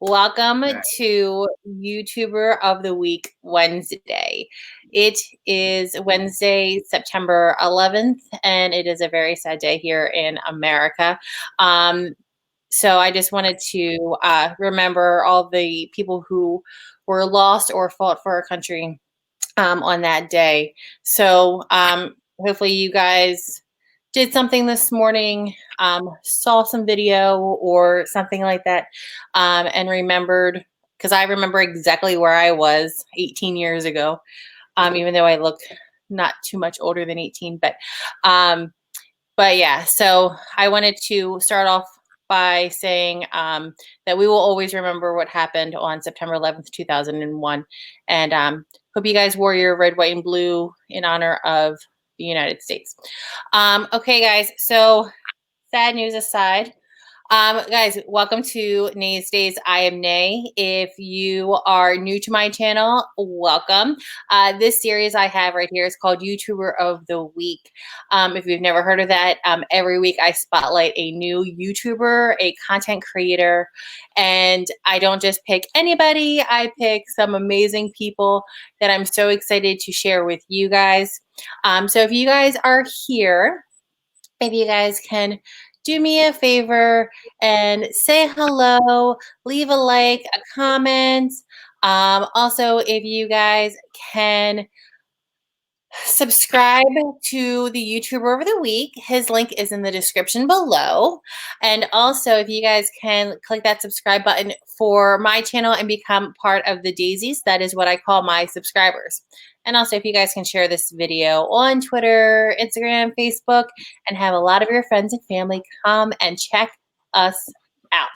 Welcome Right. to YouTuber of the Week Wednesday. It is Wednesday, September 11th, and it is a very sad day here in America. So I just wanted to remember all the people who were lost or fought for our country on that day. So hopefully you guys did something this morning, saw some video or something like that, and remembered, because I remember exactly where I was 18 years ago, even though I look not too much older than 18. But yeah, so I wanted to start off by saying that we will always remember what happened on September 11th, 2001. And hope you guys wore your red, white, and blue in honor of the United States. Okay, guys, so sad news aside, guys, welcome to Nay's Days. I am Nay. If you are new to my channel, welcome. This series I have right here is called YouTuber of the Week. If you've never heard of that, every week I spotlight a new YouTuber, a content creator, and I don't just pick anybody. I pick some amazing people that I'm so excited to share with you guys. So if you guys are here, if you guys can do me a favor and say hello, leave a like, a comment. Also, if you guys can subscribe to the YouTuber of the Week. His link is in the description below. And also, if you guys can click that subscribe button for my channel and become part of the Daisies, that is what I call my subscribers. And also, if you guys can share this video on Twitter, Instagram, Facebook, and have a lot of your friends and family come and check us out.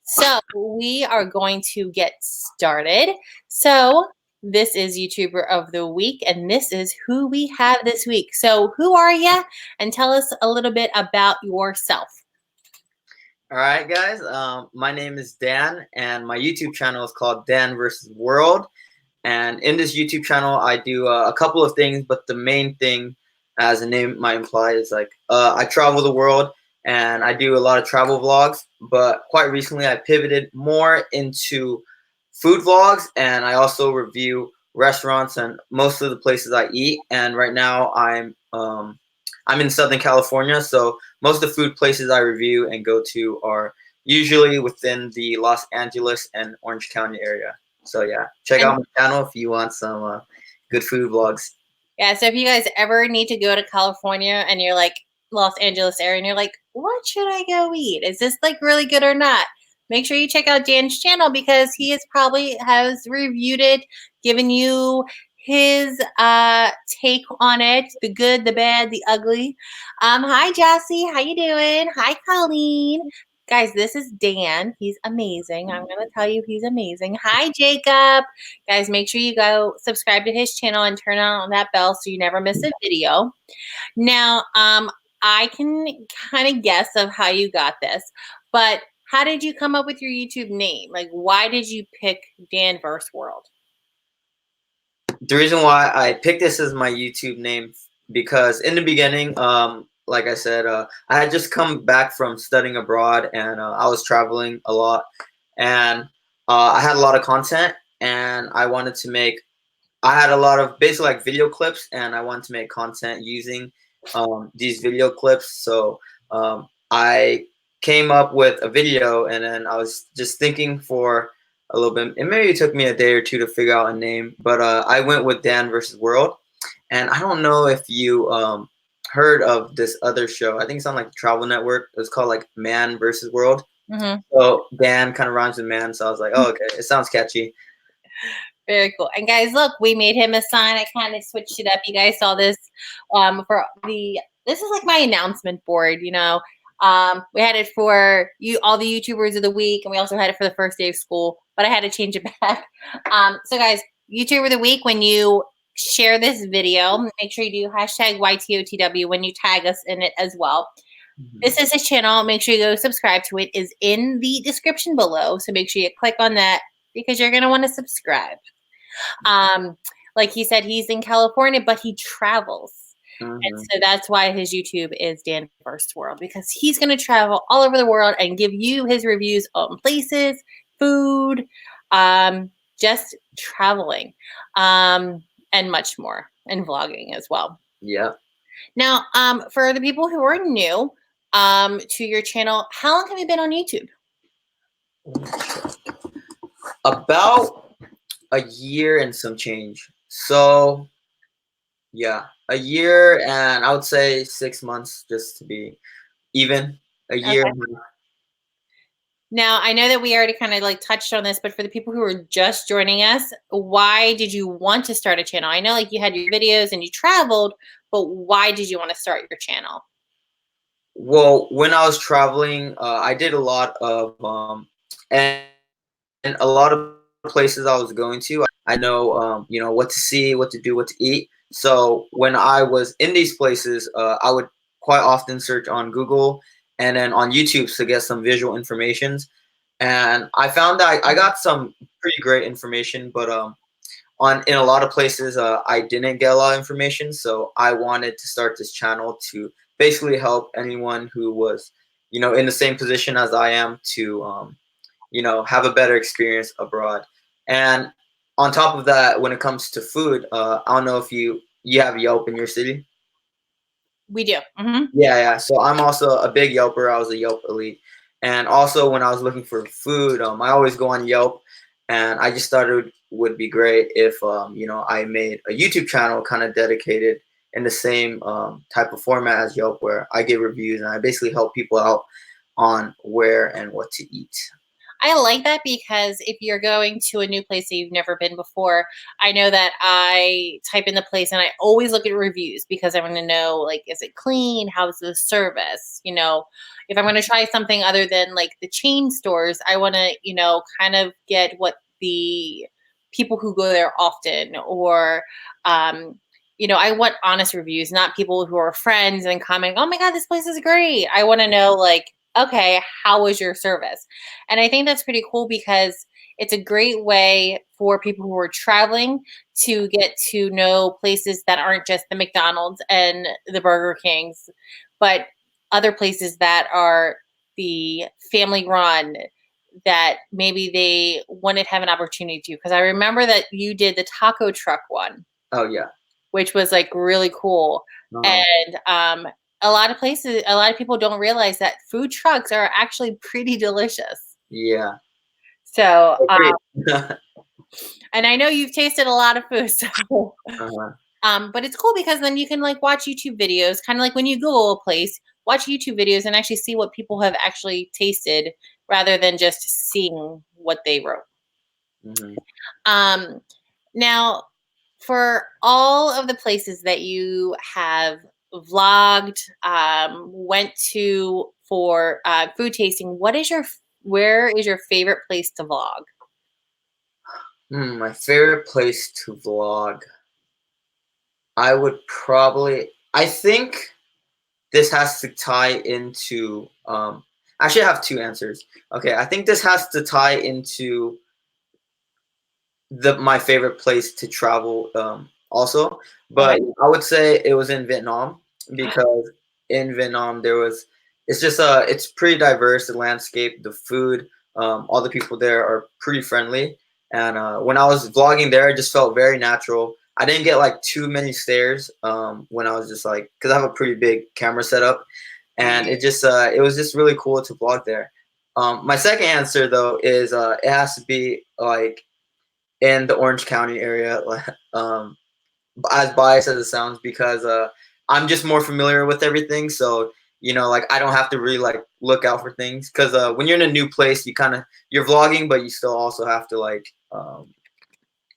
So we are going to get started. So this is YouTuber of the Week, and this is who we have this week. So who are you? And tell us a little bit about yourself. All right, guys. My name is Dan, and my YouTube channel is called Danvsworld. And in this YouTube channel, I do a couple of things, but the main thing, as the name might imply, is like I travel the world, and I do a lot of travel vlogs. But quite recently, I pivoted more into food vlogs, and I also review restaurants and most of the places I eat. And right now, I'm in Southern California, so most of the food places I review and go to are usually within the Los Angeles and Orange County area. So yeah, check out my channel if you want some good food vlogs. Yeah, so if you guys ever need to go to California and you're like Los Angeles area and you're like, what should I go eat? Is this like really good or not? Make sure you check out Dan's channel because he is probably has reviewed it, given you his take on it, the good, the bad, the ugly. Hi Jossie, how you doing? Hi Colleen. Guys, this is Dan. He's amazing. I'm going to tell you he's amazing. Hi, Jacob. Guys, make sure you go subscribe to his channel and turn on that bell so you never miss a video. Now, I can kind of guess of how you got this, but how did you come up with your YouTube name? Like, why did you pick Danvsworld? The reason why I picked this as my YouTube name, because in the beginning, like I said, I had just come back from studying abroad, and I was traveling a lot, and I had a lot of content, and I wanted to make. I had a lot of basically like video clips, and I wanted to make content using these video clips. So I came up with a video, and then I was just thinking for a little bit, and maybe it took me a day or two to figure out a name, but I went with Danvsworld. And I don't know if you heard of this other show. I think it's on like Travel Network. It's called like Man versus World. Mm-hmm. So Dan kind of rhymes with man, so I was like, oh, okay, it sounds catchy. Very cool. And guys, look, we made him a sign. I kind of switched it up. You guys saw this this is like my announcement board, you know. We had it for all the YouTubers of the week, and we also had it for the first day of school, but I had to change it back. So guys, YouTuber of the week, when you share this video, make sure you do hashtag YTOTW when you tag us in it as well. Mm-hmm. This is his channel. Make sure you go subscribe to it. Is in the description below. So make sure you click on that because you're going to want to subscribe. Like he said, he's in California, but he travels. Mm-hmm. And so that's why his YouTube is Danvsworld, because he's going to travel all over the world and give you his reviews on places food, just traveling, and much more, and vlogging as well. Yeah. Now, for the people who are new to your channel, how long have you been on YouTube? About a year and some change. So yeah, a year and I would say 6 months just to be even. A year. Okay. Now, I know that we already kind of like touched on this, but for the people who are just joining us, why did you want to start a channel? I know like you had your videos and you traveled, but why did you want to start your channel? Well, when I was traveling, I did a lot of and a lot of places I was going to, I know what to see, what to do, what to eat. So when I was in these places, I would quite often search on Google and then on YouTube to get some visual informations. And I found that I got some pretty great information, but on in a lot of places I didn't get a lot of information. So I wanted to start this channel to basically help anyone who was in the same position as I am to have a better experience abroad. And on top of that, when it comes to food, I don't know if you have Yelp in your city. We do. Mm-hmm. Yeah. So I'm also a big Yelper. I was a Yelp elite, and also when I was looking for food, I always go on Yelp, and I just thought it would be great if I made a YouTube channel kind of dedicated in the same type of format as Yelp, where I give reviews and I basically help people out on where and what to eat. I like that because if you're going to a new place that you've never been before, I know that I type in the place and I always look at reviews because I want to know, like, is it clean? How's the service? If I'm going to try something other than like the chain stores, I want to, kind of get what the people who go there often or, I want honest reviews, not people who are friends and commenting, oh my God, this place is great. I want to know, like, okay, how was your service? And I think that's pretty cool because it's a great way for people who are traveling to get to know places that aren't just the McDonald's and the Burger Kings, but other places that are the family run that maybe they wouldn't have an opportunity to. Because I remember that you did the taco truck one. Oh yeah. Which was like really cool. And a lot of people don't realize that food trucks are actually pretty delicious. Yeah. So, and I know you've tasted a lot of food, so, but it's cool because then you can like watch YouTube videos, kind of like when you Google a place, watch YouTube videos and actually see what people have actually tasted rather than just seeing what they wrote. Mm-hmm. Now, for all of the places that you have vlogged, went to for food tasting, where is your favorite place to vlog? My favorite place to vlog. I think this has to tie into, actually I have two answers. Okay, I think this has to tie into my favorite place to travel also, but Okay. I would say it was in Vietnam because in Vietnam it's pretty diverse, the landscape, the food, all the people there are pretty friendly, and when I was vlogging there, it just felt very natural. I didn't get like too many stares when I was just like, because I have a pretty big camera setup, and it was just really cool to vlog there. My second answer though is it has to be like in the Orange County area, as biased as it sounds, because I'm just more familiar with everything. So like I don't have to really like look out for things because when you're in a new place, you're vlogging, but you still also have to like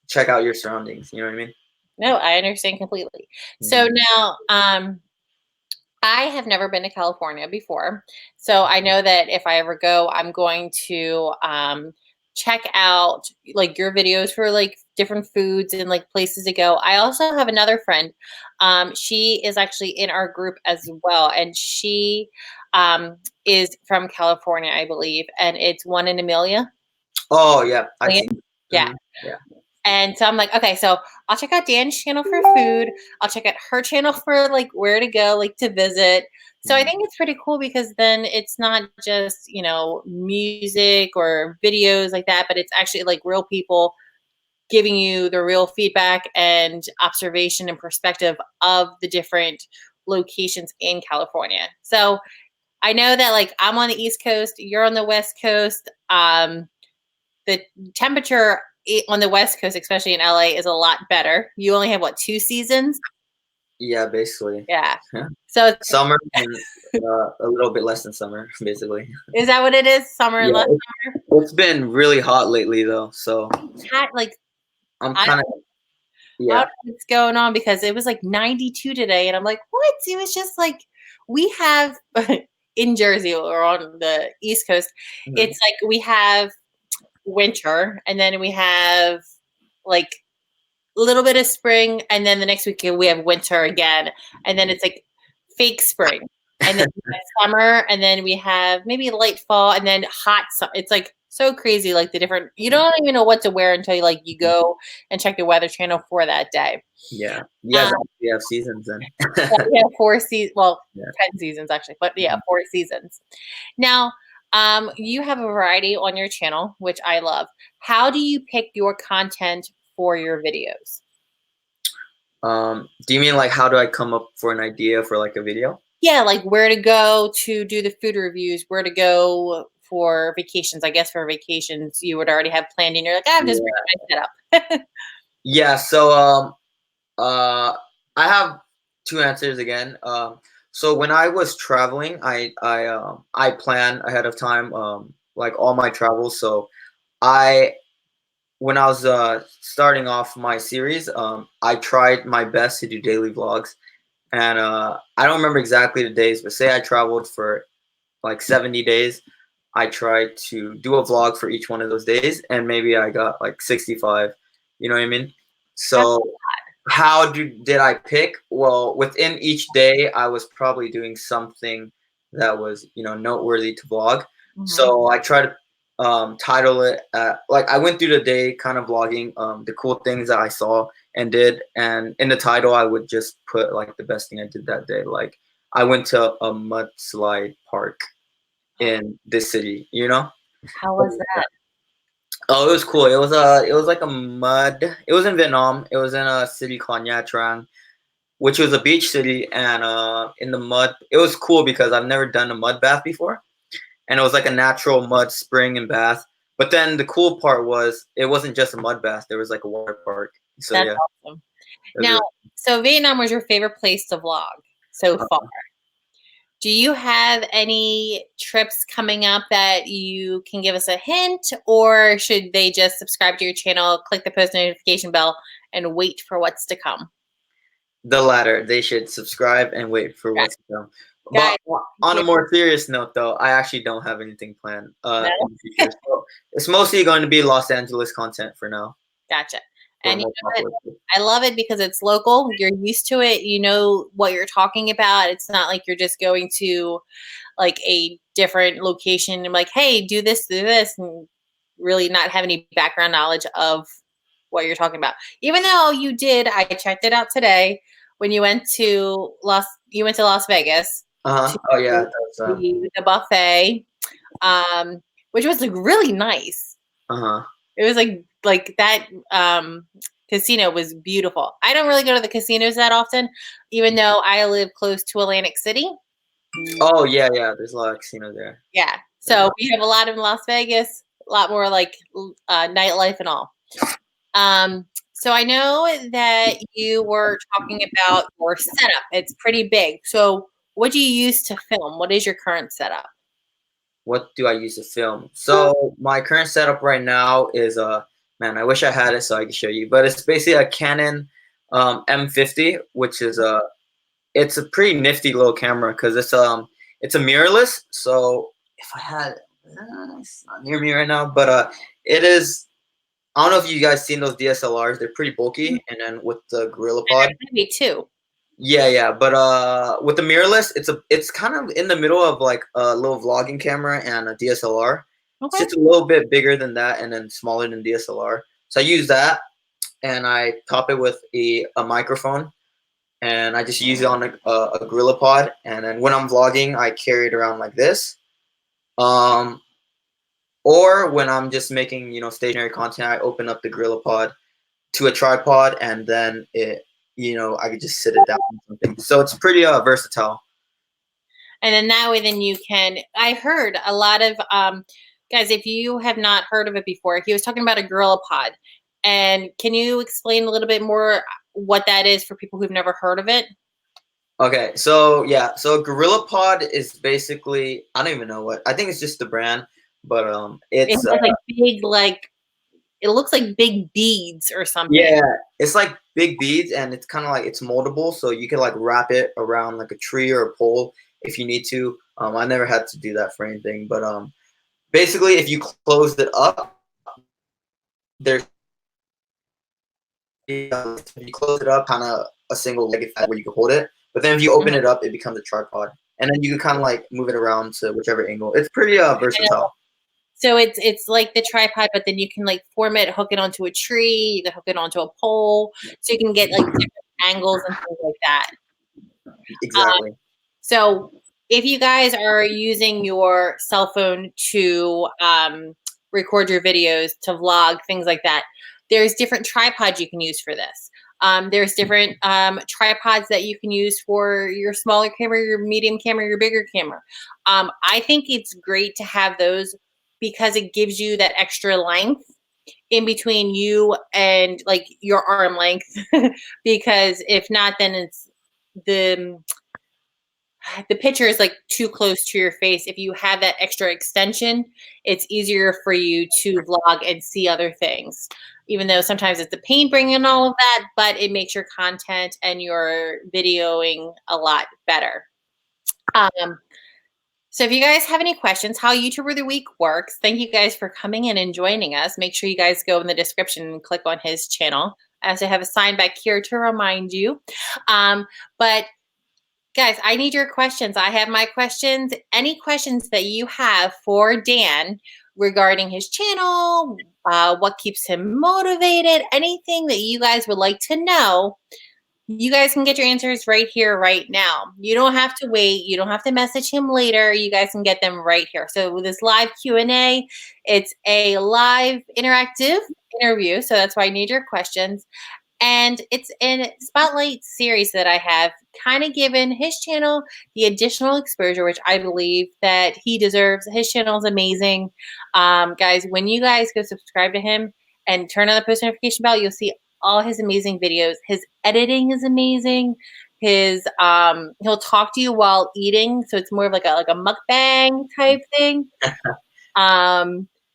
check out your surroundings. You know what I mean? No, I understand completely. So now, I have never been to California before. So I know that if I ever go, I'm going to check out like your videos for like different foods and like places to go. I also have another friend. She is actually in our group as well. And she is from California, I believe. And it's One in Amelia. Oh yeah, I see. Yeah. Yeah. And so I'm like, okay, so I'll check out Dan's channel for food. I'll check out her channel for like where to go, like to visit. So I Mhm. think it's pretty cool because then it's not just, music or videos like that, but it's actually like real people giving you the real feedback and observation and perspective of the different locations in California. So I know that like I'm on the East Coast, you're on the West Coast. The temperature on the West Coast, especially in LA, is a lot better. You only have what, 2 seasons? Yeah, basically. Yeah. Yeah. So Summer and a little bit less than summer, basically. is that what it is? Summer and Yeah, less it's been really hot lately though, so hot? Like I'm I kind of I don't yeah. know what's going on because it was like 92 today, and I'm like, what? It was just like we have in Jersey or on the East Coast, Mhm. it's like we have winter, and then we have like a little bit of spring, and then the next week we have winter again, and then it's like fake spring, and then we have summer, and then we have maybe light fall, and then hot. It's like so crazy, like the different. You don't even know what to wear until you go and check the Weather Channel for that day. Yeah, you guys Um, actually have seasons then. we have 4 seasons. Well, Yeah. 10 seasons actually, but yeah, Mhm. 4 seasons. Now, you have a variety on your channel, which I love. How do you pick your content for your videos? Do you mean like how do I come up for an idea for like a video? Yeah, like where to go to do the food reviews, where to go for vacations. I guess for vacations you would already have planned and you're like, I'm just Yeah. bringing my setup. Yeah, so uh I have two answers again. So when I was traveling, I plan ahead of time like all my travels. So I when I was starting off my series, I tried my best to do daily vlogs. And I don't remember exactly the days, but say I traveled for like 70 days. I tried to do a vlog for each one of those days, and maybe I got like 65. You know what I mean? That's So how did I pick? Well, within each day, I was probably doing something that was noteworthy to vlog. mhm. So I try to title it like I went through the day kind of vlogging the cool things that I saw and did, and in the title I would just put like the best thing I did that day. Like I went to a mudslide park in this city, you know? How was that? Oh, it was cool. It was like a mud. It was in Vietnam. It was in a city called Nha Trang, which was a beach city, and in the mud. It was cool because I've never done a mud bath before, and it was like a natural mud spring and bath. But then the cool part was it wasn't just a mud bath. There was like a water park. So That's yeah, awesome. it was Now, really. so Vietnam was your favorite place to vlog so far. Do you have any trips coming up that you can give us a hint, or should they just subscribe to your channel, click the post notification bell, and wait for what's to come? The latter. They should subscribe and wait for Guys, what's to come. guys, But on a here, more serious note, though, I actually don't have anything planned no? in the future. So it's mostly going to be Los Angeles content for now. Gotcha. For And you more know what? popular. I love it because it's local. You're used to it. You know what you're talking about. It's not like you're just going to like a different location and like, hey, do this, and really not have any background knowledge of what you're talking about. Even though you did, I checked it out today when you went to Las Vegas Uh huh. to Oh yeah, that's the buffet, which was like really nice. uh huh. It was like that casino was beautiful. I don't really go to the casinos that often, even though I live close to Atlantic City. Oh yeah, yeah. There's a lot of casinos there. Yeah. So we have a lot in Las Vegas, a lot more like nightlife and all. So I know that you were talking about your setup. It's pretty big. So what do you use to film? What is your current setup? What do I use to film? So my current setup right now is man, I wish I had it so I could show you, but it's basically a Canon M50, which is it's a pretty nifty little camera because it's a mirrorless. So if I had it's not near me right now, but it is. I don't know if you guys seen those DSLRs. They're pretty bulky, and then with the Gorilla Pod. Me too. Yeah, yeah, but with the mirrorless, it's kind of in the middle of like a little vlogging camera and a DSLR. It's Okay. just a little bit bigger than that, and then smaller than DSLR. So I use that, and I top it with a microphone, and I just use it on a Gorilla Pod. And then when I'm vlogging, I carry it around like this. Um, or when I'm just making, stationary content, I open up the Gorilla Pod to a tripod, and then I could just sit it down or something. So it's pretty versatile. And then that way, then you can. I heard a lot of guys. If you have not heard of it before, he was talking about a Gorilla Pod. And can you explain a little bit more what that is for people who've never heard of it? Okay, so yeah, so Gorilla Pod is basically, I don't even know what. I think it's just the brand, but It it's has like big, like it looks like big beads or something. yeah, it's like big beads, and it's kind of like it's moldable, so you can like wrap it around like a tree or a pole if you need to. I never had to do that for anything, but basically, if you close it up, there's if you close it up, kind of a single leg effect where you can hold it. But then if you open it up, it becomes a tripod, and then you can kind of like move it around to whichever angle. It's pretty versatile. So it's like the tripod, but then you can like form it, hook it onto a tree, you can hook it onto a pole, so you can get like different angles and things like that. Exactly. So if you guys are using your cell phone to record your videos, to vlog, things like that, there's different tripods you can use for this. There's different tripods that you can use for your smaller camera, your medium camera, your bigger camera. I think it's great to have those because it gives you that extra length in between you and like your arm length. Because if not, then it's the picture is like too close to your face. If you have that extra extension, it's easier for you to vlog and see other things. Even though sometimes it's a pain bringing all of that, but it makes your content and your videoing a lot better. So if you guys have any questions, how YouTuber of the Week works, thank you guys for coming in and joining us. Make sure you guys go in the description and click on his channel. I also have a sign back here to remind you. But guys, I need your questions. I have my questions. Any questions that you have for Dan regarding his channel, what keeps him motivated, anything that you guys would like to know, you guys can get your answers right here, right now. You don't have to wait. You don't have to message him later. You guys can get them right here. So with this live Q&A, it's a live interactive interview. So that's why I need your questions. And it's a spotlight series that I have kind of given his channel the additional exposure, which I believe that he deserves. His channel is amazing. Guys, when you guys go subscribe to him and turn on the post notification bell, you'll see all his amazing videos. His editing is amazing. His he'll talk to you while eating, so it's more of like a mukbang type thing.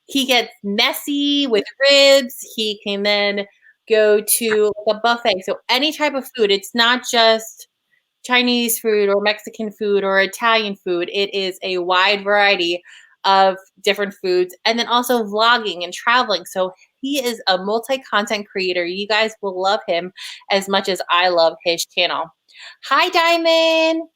He gets messy with ribs. He can then go to a buffet. So any type of food. It's not just Chinese food or Mexican food or Italian food. It is a wide variety of different foods, and then also vlogging and traveling. So he is a multi-content creator. You guys will love him as much as I love his channel. Hi, Diamond.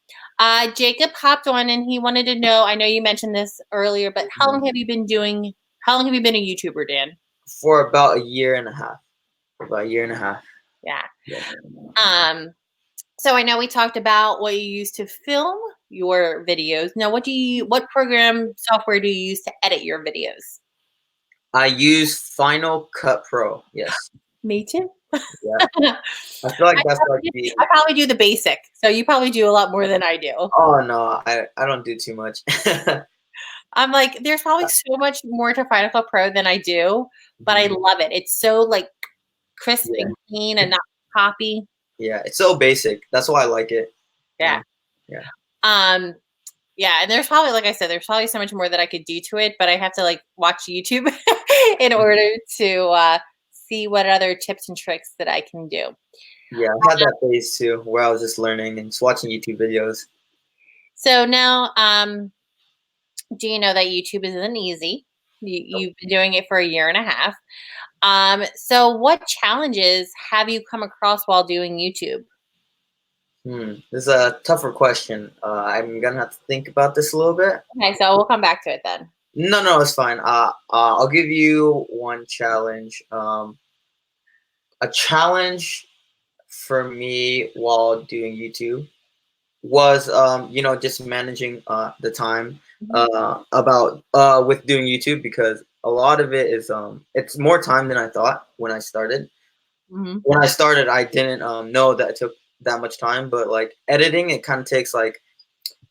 Jacob hopped on and he wanted to know, I know you mentioned this earlier, but how long have you been a YouTuber, Dan? For about a year and a half. About a year and a half. Yeah. So I know we talked about what you use to film your videos. Now, what program software do you use to edit your videos? I use Final Cut Pro. Yes. Me too. Yeah. I feel like that's like I probably do the basic, so you probably do a lot more than I do. Oh no, I don't do too much. I'm like, there's probably so much more to Final Cut Pro than I do, but I love it. It's so like crisp and clean and not poppy. Yeah, it's so basic. That's why I like it. Yeah. Yeah. Yeah, and there's probably, like I said, there's probably so much more that I could do to it, but I have to like watch YouTube in order to see what other tips and tricks that I can do. Yeah, I had that phase too, where I was just learning and just watching YouTube videos. So now, do you know that YouTube isn't easy? You've been doing it for a year and a half. So what challenges have you come across while doing YouTube? This is a tougher question. I'm gonna have to think about this a little bit. Okay, so we'll come back to it then. No, it's fine. I'll give you one challenge. A challenge for me while doing YouTube was just managing the time Mhm. about with doing YouTube, because a lot of it is it's more time than I thought when I started. Mhm. When I started, I didn't know that it took that much time, but like editing, it kind of takes like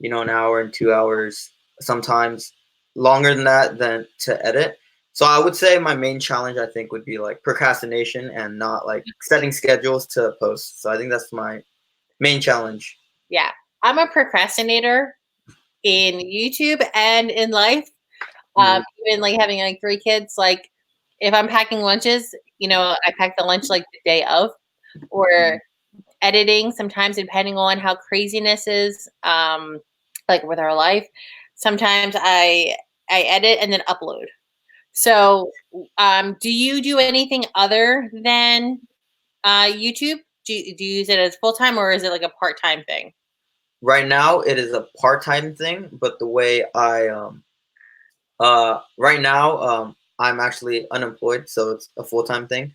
an hour and 2 hours, sometimes longer than that than to edit. So I would say my main challenge, I think, would be like procrastination and not like setting schedules to post. So I think that's my main challenge. Yeah. I'm a procrastinator in YouTube and in life. Mm. Even like having like 3 kids, like if I'm packing lunches, I pack the lunch like the day of, or editing sometimes depending on how craziness is, like with our life. Sometimes I edit and then upload. So, do you do anything other than YouTube? Do you use it as full time, or is it like a part time thing? Right now, it is a part-time thing, but the way I right now I'm actually unemployed, so it's a full-time thing.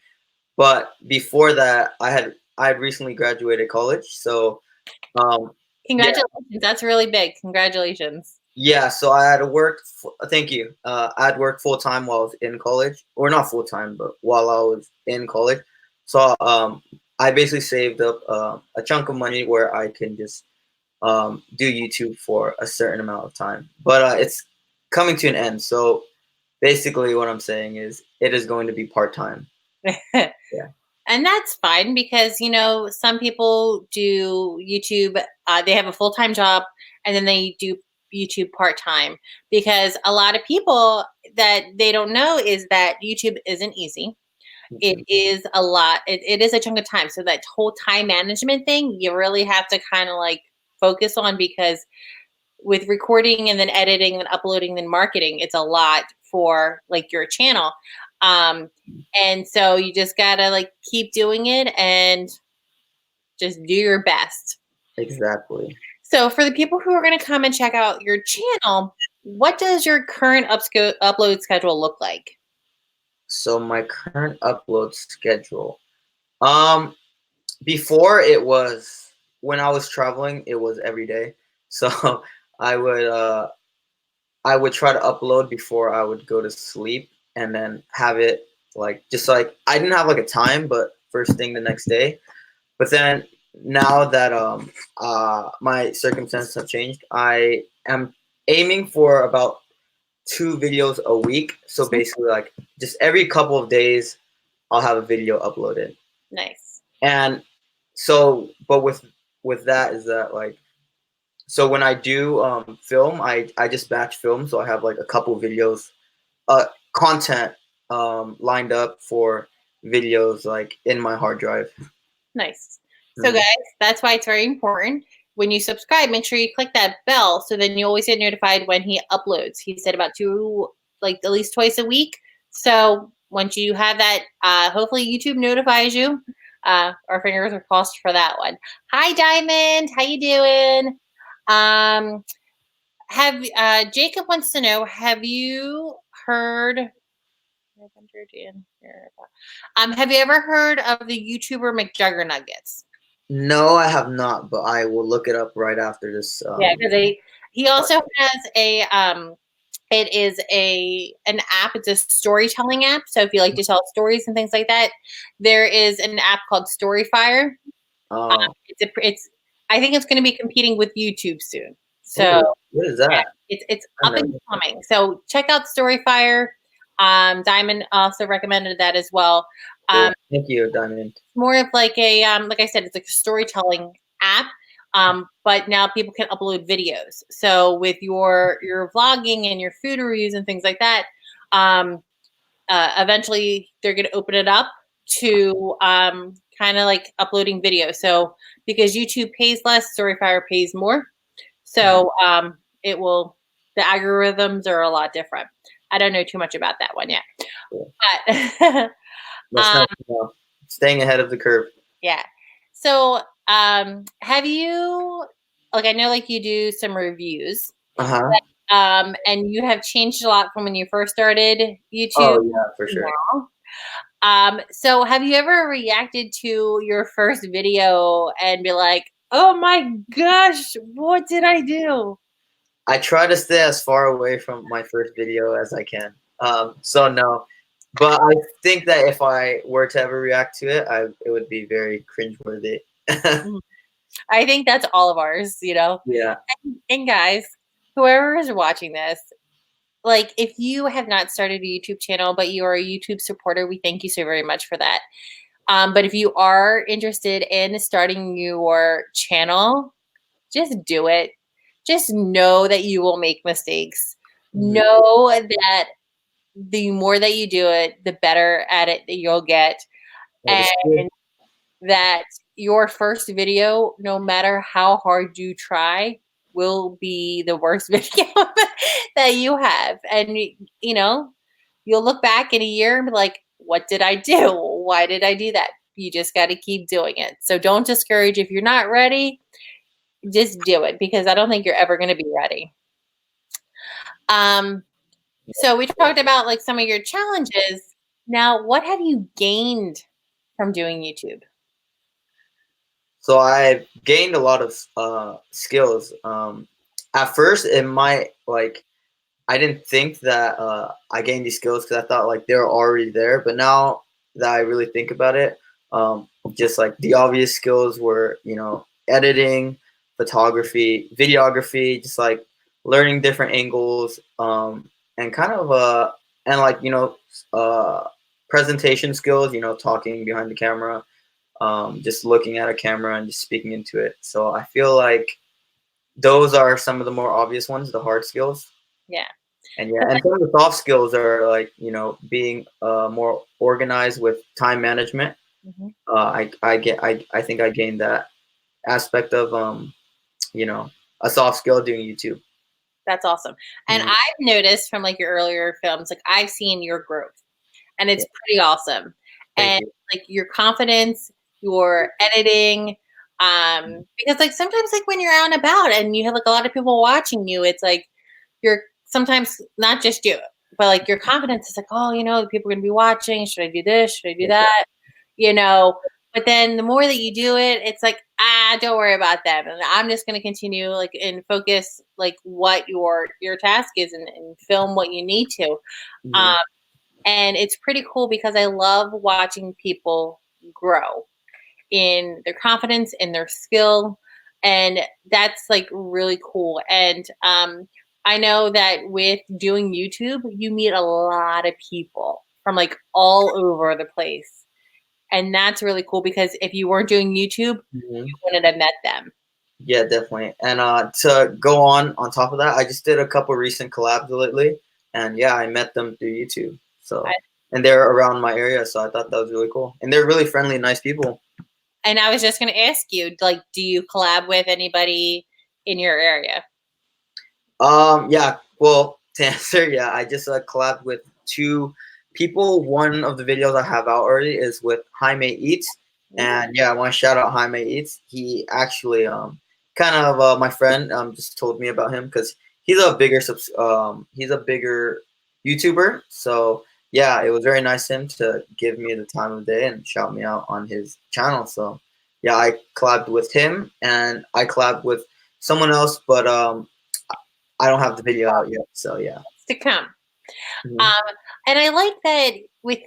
But before that, I had recently graduated college, so um yeah. Congratulations, that's really big. Congratulations. Yeah, so I had to work. Thank you. I had worked full time while I was in college, or not full time, but while I was in college. So I basically saved up a chunk of money where I can just do YouTube for a certain amount of time. But it's coming to an end. So basically, what I'm saying is it is going to be part time. Yeah. And that's fine because, some people do YouTube, they have a full time job and then they do YouTube part time, because a lot of people that they don't know is that YouTube isn't easy. It Mhm. is a lot, it is a chunk of time. So, that whole time management thing, you really have to kind of like focus on, because with recording and then editing and uploading and marketing, it's a lot for like your channel. Um, and so you just gotta like keep doing it and just do your best. Exactly. So for the people who are going to come and check out your channel, what does your current upload schedule look like? So my current upload schedule. Um, Before, it was when I was traveling, it was every day. So I would uh I would try to upload before I would go to sleep, and then have it like just like I didn't have like a time, but first thing the next day. But then now that my circumstances have changed, I am aiming for about 2 videos a week. So basically, like just every couple of days, I'll have a video uploaded. Nice. And so, but with that is that like, so when I do film, I just batch film, so I have like a couple videos, uh content lined up for videos like in my hard drive. Nice. So, Mhm. guys, that's why it's very important. When you subscribe, make sure you click that bell so then you always get notified when he uploads. He said about like at least twice a week. So once you have that, hopefully YouTube notifies you. Our fingers are crossed for that one. Hi, Diamond. How you doing? Um, have Jacob wants to know, have you heard? Have you ever heard of the YouTuber McJuggernuggets? No, I have not, but I will look it up right after this. Yeah, because he also has it is an app. It's a storytelling app. So if you like to tell stories and things like that, there is an app called Storyfire. Oh, It's I think it's going to be competing with YouTube soon. So oh, what is yeah, that? it's I up never. and coming. So check out Storyfire. Diamond also recommended that as well. Cool. Thank you, Diamond. More of like like I said, it's like a storytelling app. But now people can upload videos. So with your vlogging and your food reviews and things like that, eventually they're going to open it up to kind of like uploading videos. So because YouTube pays less, Storyfire pays more. Mhm. So it will the algorithms are a lot different. I don't know too much about that one yet, Cool. but That's nice to know. Staying ahead of the curve. yeah. So, have you like I know like you do some reviews, Uh huh. and you have changed a lot from when you first started YouTube Oh yeah, for to sure. now. So have you ever reacted to your first video and be like, oh my gosh, what did I do? I try to stay as far away from my first video as I can. So no, but I think that if I were to ever react to it, it would be very cringeworthy. Mhm. I think that's all of ours, you know? Yeah. And guys, whoever is watching this, like if you have not started a YouTube channel, but you are a YouTube supporter, we thank you so very much for that. But if you are interested in starting your channel, just do it. Just know that you will make mistakes. Mhm. Know that the more that you do it, the better at it that you'll get. That is true. And that your first video, no matter how hard you try, will be the worst video that you have. And, you know, you'll look back in a year and be like, what did I do? Why did I do that? You just got to keep doing it. So don't discourage if you're not ready. Just do it because I don't think you're ever going to be ready. Um, so we talked about like some of your challenges. Now, what have you gained from doing YouTube? So I gained a lot of skills. At first, it might like I didn't think that I gained these skills because I thought like they were already there. But now that I really think about it, just like the obvious skills were, editing, photography, videography, just like learning different angles, and kind of and like presentation skills. Talking behind the camera, just looking at a camera and just speaking into it. So I feel like those are some of the more obvious ones, the hard skills. Yeah. And yeah, and some of the soft skills are like, being more organized with time management. Mm-hmm. I think I gained that aspect of a soft skill doing YouTube. That's awesome. And Mhm. I've noticed from like your earlier films, like I've seen your growth and it's Yeah, pretty awesome. thank And you. like your confidence, your editing, because like sometimes like when you're out and about and you have like a lot of people watching you, it's like you're sometimes not just you, but like your confidence is like, oh, the people are gonna be watching. Should I do this? Should I do Yeah, that? You know, but then the more that you do it, it's like, don't worry about them. And I'm just gonna continue like and focus like what your task is and film what you need to. mhm. Um, and it's pretty cool because I love watching people grow in their confidence, in their skill. And that's like really cool. And I know that with doing YouTube, you meet a lot of people from like all over the place. And that's really cool because if you weren't doing YouTube, Mhm. you wouldn't have met them. Yeah, definitely. And to go on top of that, I just did a couple recent collabs lately, and yeah, I met them through YouTube. I, So, and they're around my area, so I thought that was really cool. And they're really friendly, nice people. and I was just going to ask you, like, do you collab with anybody in your area? Yeah. Well, to answer, yeah, I just collabed with two people. One of the videos I have out already is with Jaime Eats, Ooh. and yeah, I want to shout out Jaime Eats. He actually, kind of my friend, just told me about him because he's a bigger YouTuber. So yeah, it was very nice of him to give me the time of day and shout me out on his channel. So yeah, I collabed with him, and I collabed with someone else, but I don't have the video out yet, so yeah. To come. Mhm. Um, and I like that with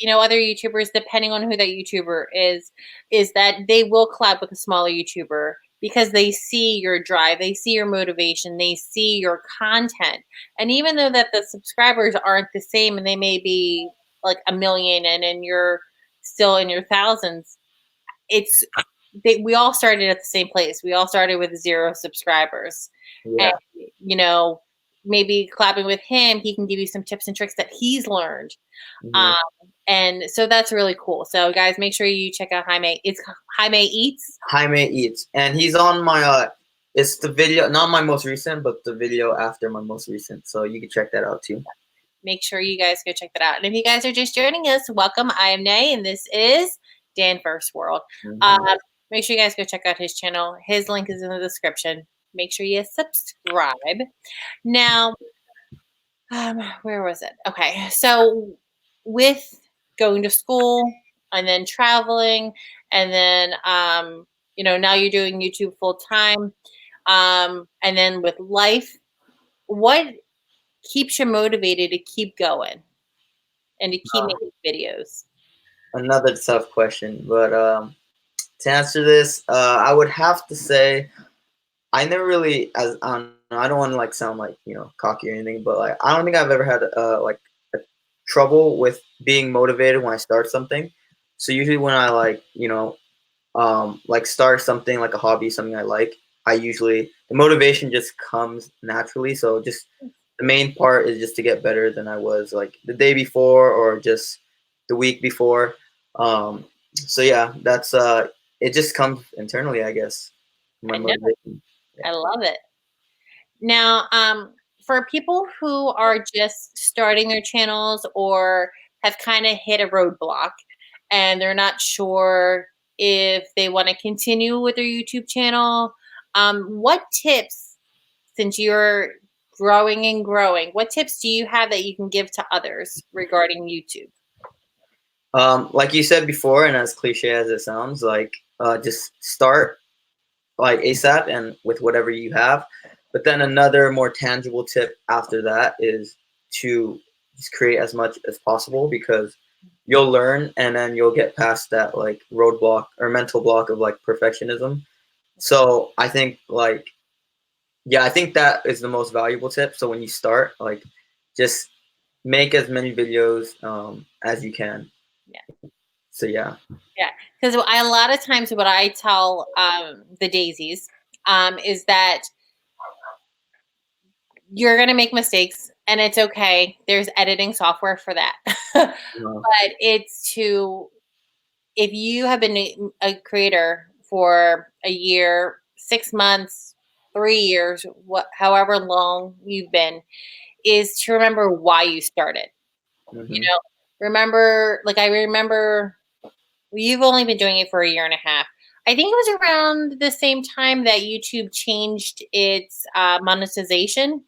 other YouTubers, depending on who that YouTuber is that they will collab with a smaller YouTuber because they see your drive, they see your motivation, they see your content. And even though that the subscribers aren't the same and they may be like a million and then you're still in your thousands, it's we all started at the same place. We all started with 0 subscribers. And Yeah. maybe collabing with him, he can give you some tips and tricks that he's learned. Mhm. Um, and so that's really cool. So guys, make sure you check out Jaime. It's Jaime Eats. Jaime Eats, and he's on my it's the video, not my most recent, but the video after my most recent. So you can check that out too. Make sure you guys go check that out. And if you guys are just joining us, welcome. I am Nay, and this is Danvsworld. Um, Mhm. make sure you guys go check out his channel. His link is in the description. Make sure you subscribe. Now, where was it? Okay, so with going to school and then traveling and then now you're doing YouTube full time. And then with life, what keeps you motivated to keep going and to keep Um, making videos? Another tough question, but to answer this, I would have to say I never really, as I don't want to like sound like cocky or anything, but like I don't think I've ever had like a trouble with being motivated when I start something. So usually when I like start something like a hobby, something I like, I usually the motivation just comes naturally. So just the main part is just to get better than I was like the day before or just the week before. So yeah, that's it just comes internally, I guess. My I know. motivation. Yeah. I love it. Now, for people who are just starting their channels or have kind of hit a roadblock and they're not sure if they want to continue with their YouTube channel, what tips, since you're growing and growing, what tips do you have that you can give to others regarding YouTube? Like you said before, and as cliche as it sounds, like just start like ASAP and with whatever you have. But then another more tangible tip after that is to just create as much as possible because you'll learn and then you'll get past that like roadblock or mental block of like perfectionism. So I think like yeah, I think that is the most valuable tip. So when you start, like just make as many videos as you can. Yeah. So yeah. Yeah, because a lot of times what I tell the daisies is that you're going to make mistakes and it's okay. There's editing software for that. Uh, But it's if you have been a creator for a year, 6 months, 3 years, however long you've been, is to remember why you started. You mhm. know, remember, like I remember you've only been doing it for a year and a half. I think it was around the same time that YouTube changed its monetization.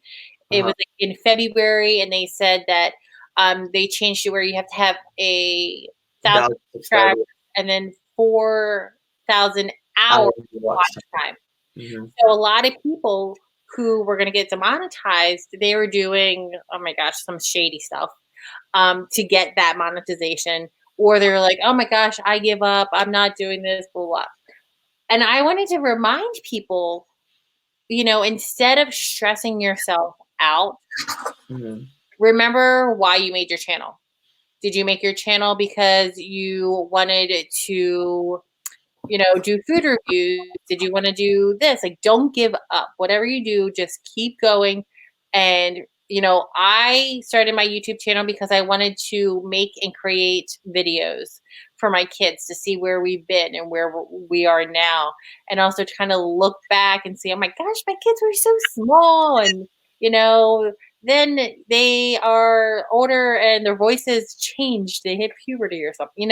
It Uh-huh. was like in February, and they said that they changed it where you have to have 1,000 Thousand subscribers subscribers, and then 4,000 hours hours of watch watch time. time. Hmm. So a lot of people who were going to get demonetized, they were doing, oh my gosh, some shady stuff to get that monetization. Or they're like, oh my gosh, I give up. I'm not doing this, blah, blah. And I wanted to remind people, instead of stressing yourself out, Hmm. remember why you made your channel. Did you make your channel because you wanted to, do food reviews? Did you want to do this? Like, don't give up. Whatever you do, just keep going. And, I started my YouTube channel because I wanted to make and create videos for my kids to see where we've been and where we are now. And also to kind of look back and see, oh my gosh, my kids were so small. And, then they are older and their voices changed. They hit puberty or something,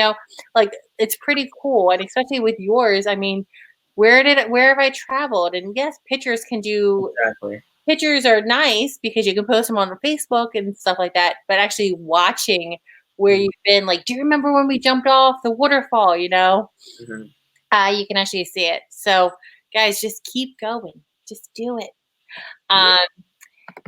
like it's pretty cool. And especially with yours, I mean, where have I traveled? And yes, Exactly. pictures are nice because you can post them on Facebook and stuff like that, but actually watching where Hmm. you've been, like, do you remember when we jumped off the waterfall? Hmm. You can actually see it. So guys, just keep going. Just do it. Yeah. Um,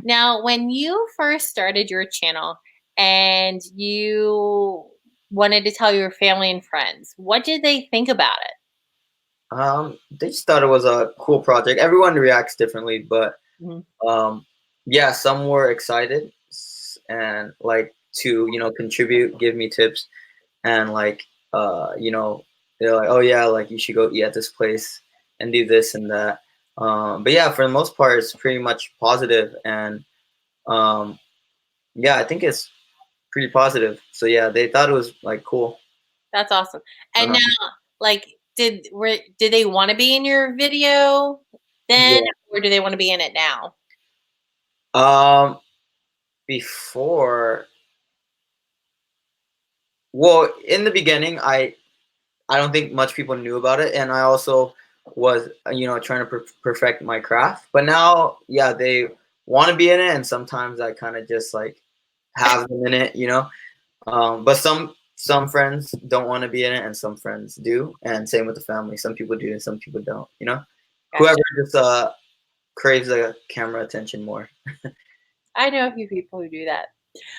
Now, when you first started your channel and you wanted to tell your family and friends, what did they think about it? They just thought it was a cool project. Everyone reacts differently, but Mhm. um, yeah, some were excited and like to contribute, give me tips, and like they're like, oh yeah, like you should go eat at this place and do this and that. But yeah, for the most part, it's pretty much positive, and um, yeah, I think it's pretty positive. So yeah, they thought it was like cool. That's awesome. And Uh-huh. now, like, did they want to be in your video then, Yeah. or do they want to be in it now? Um, Before, well, in the beginning, I don't think much people knew about it, and I also was trying to perfect my craft. But now, yeah, they want to be in it, and sometimes I kind of just like have them in it. But some some friends don't want to be in it, and some friends do, and same with the family. Some people do, and some people don't. You know, Gotcha. whoever just craves the camera attention more. I know a few people who do that.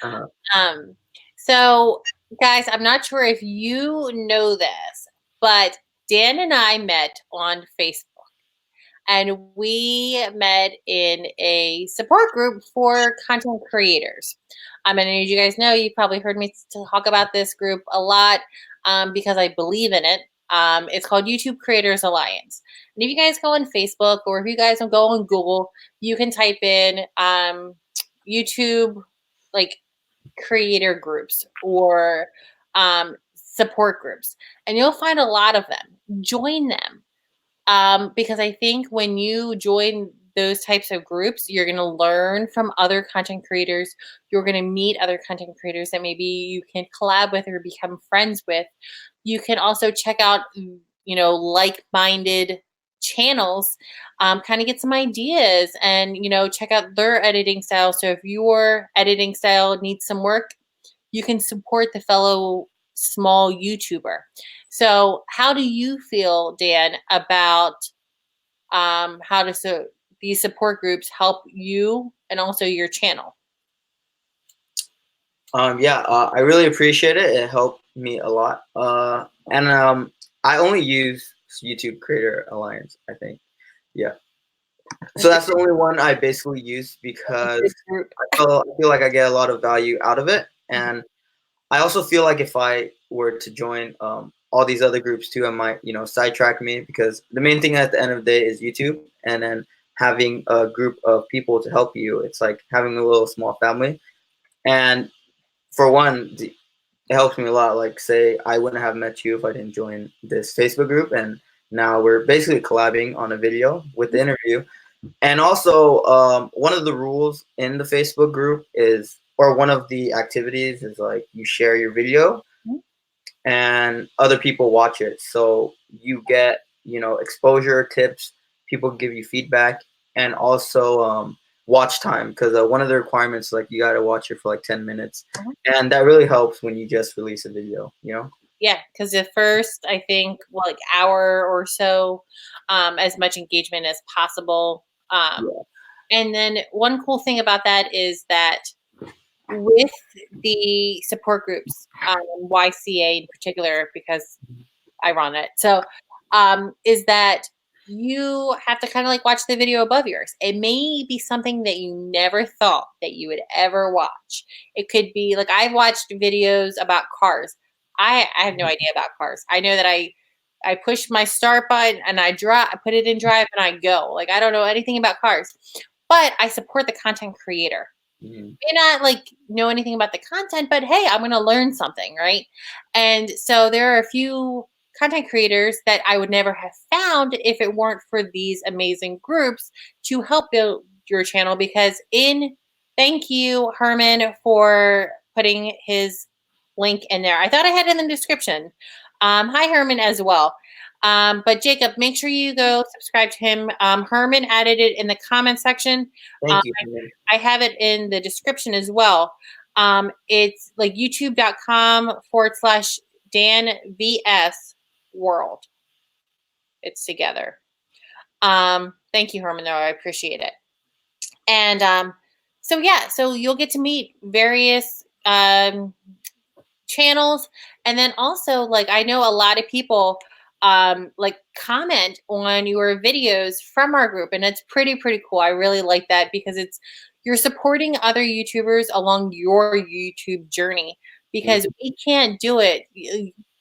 Uh-huh. Um, so guys, I'm not sure if you know this, but Dan and I met on Facebook. And we met in a support group for content creators. And as you guys know, you've probably heard me talk about this group a lot because I believe in it. It's called YouTube Creators Alliance. And if you guys go on Facebook or if you guys go on Google, you can type in YouTube like creator groups or support groups, and you'll find a lot of them. Join them. Because I think when you join those types of groups, you're going to learn from other content creators. You're going to meet other content creators that maybe you can collab with or become friends with. You can also check out, like-minded channels, kind of get some ideas and, check out their editing style. So if your editing style needs some work, you can support the fellow small YouTuber. So how do you feel, Dan, about how these support groups help you and also your channel? Yeah, I really appreciate it. It helped me a lot. And I only use YouTube Creator Alliance, I think. Yeah. So that's the only one I basically use because I feel like I get a lot of value out of it. And I also feel like if I were to join all these other groups too, I might, sidetrack me, because the main thing at the end of the day is YouTube, and then having a group of people to help you. It's like having a little small family. And for one, it helps me a lot. Like, say I wouldn't have met you if I didn't join this Facebook group, and now we're basically collabing on a video with the interview. And also, one of the rules in the Facebook group is, or one of the activities is, like, you share your video and other people watch it. So you get, exposure tips, people give you feedback, and also watch time, because one of the requirements, like, you got to watch it for like 10 minutes. And that really helps when you just release a video. Yeah, because the first, I think, hour or so, as much engagement as possible. Yeah. And then one cool thing about that is that with the support groups, YCA in particular, because I run it. So, is that you have to kind of like watch the video above yours. It may be something that you never thought that you would ever watch. It could be like I've watched videos about cars. I have no idea about cars. I know that I push my start button and I put it in drive and I go. Like I don't know anything about cars, but I support the content creator. May not like know anything about the content, but hey, I'm going to learn something, right? And so there are a few content creators that I would never have found if it weren't for these amazing groups to help build your channel. Thank you, Herman, for putting his link in there. I thought I had it in the description. Hi, Herman, as well. But Jacob, make sure you go subscribe to him. Herman added it in the comment section. Thank you. I have it in the description as well. It's like youtube.com/DanVS It's together. Thank you, Herman, though. I appreciate it. And so you'll get to meet various channels. And then also, like, I know a lot of people like comment on your videos from our group, and it's pretty cool. I really like that because you're supporting other YouTubers along your YouTube journey, because we can't do it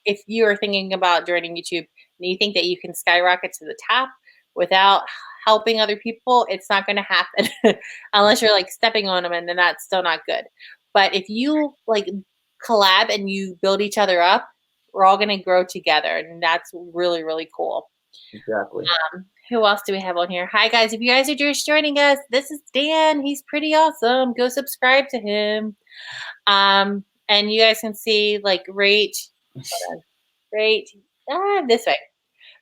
if you are thinking about joining YouTube and you think that you can skyrocket to the top without helping other people. It's not going to happen unless you're like stepping on them, and then that's still not good. But if you like collab and you build each other up, we're all going to grow together, and that's really cool. Exactly. Who else do we have on here? Hi guys, if you guys are just joining us, this is Dan. He's pretty awesome. Go subscribe to him. And you guys can see like right this way,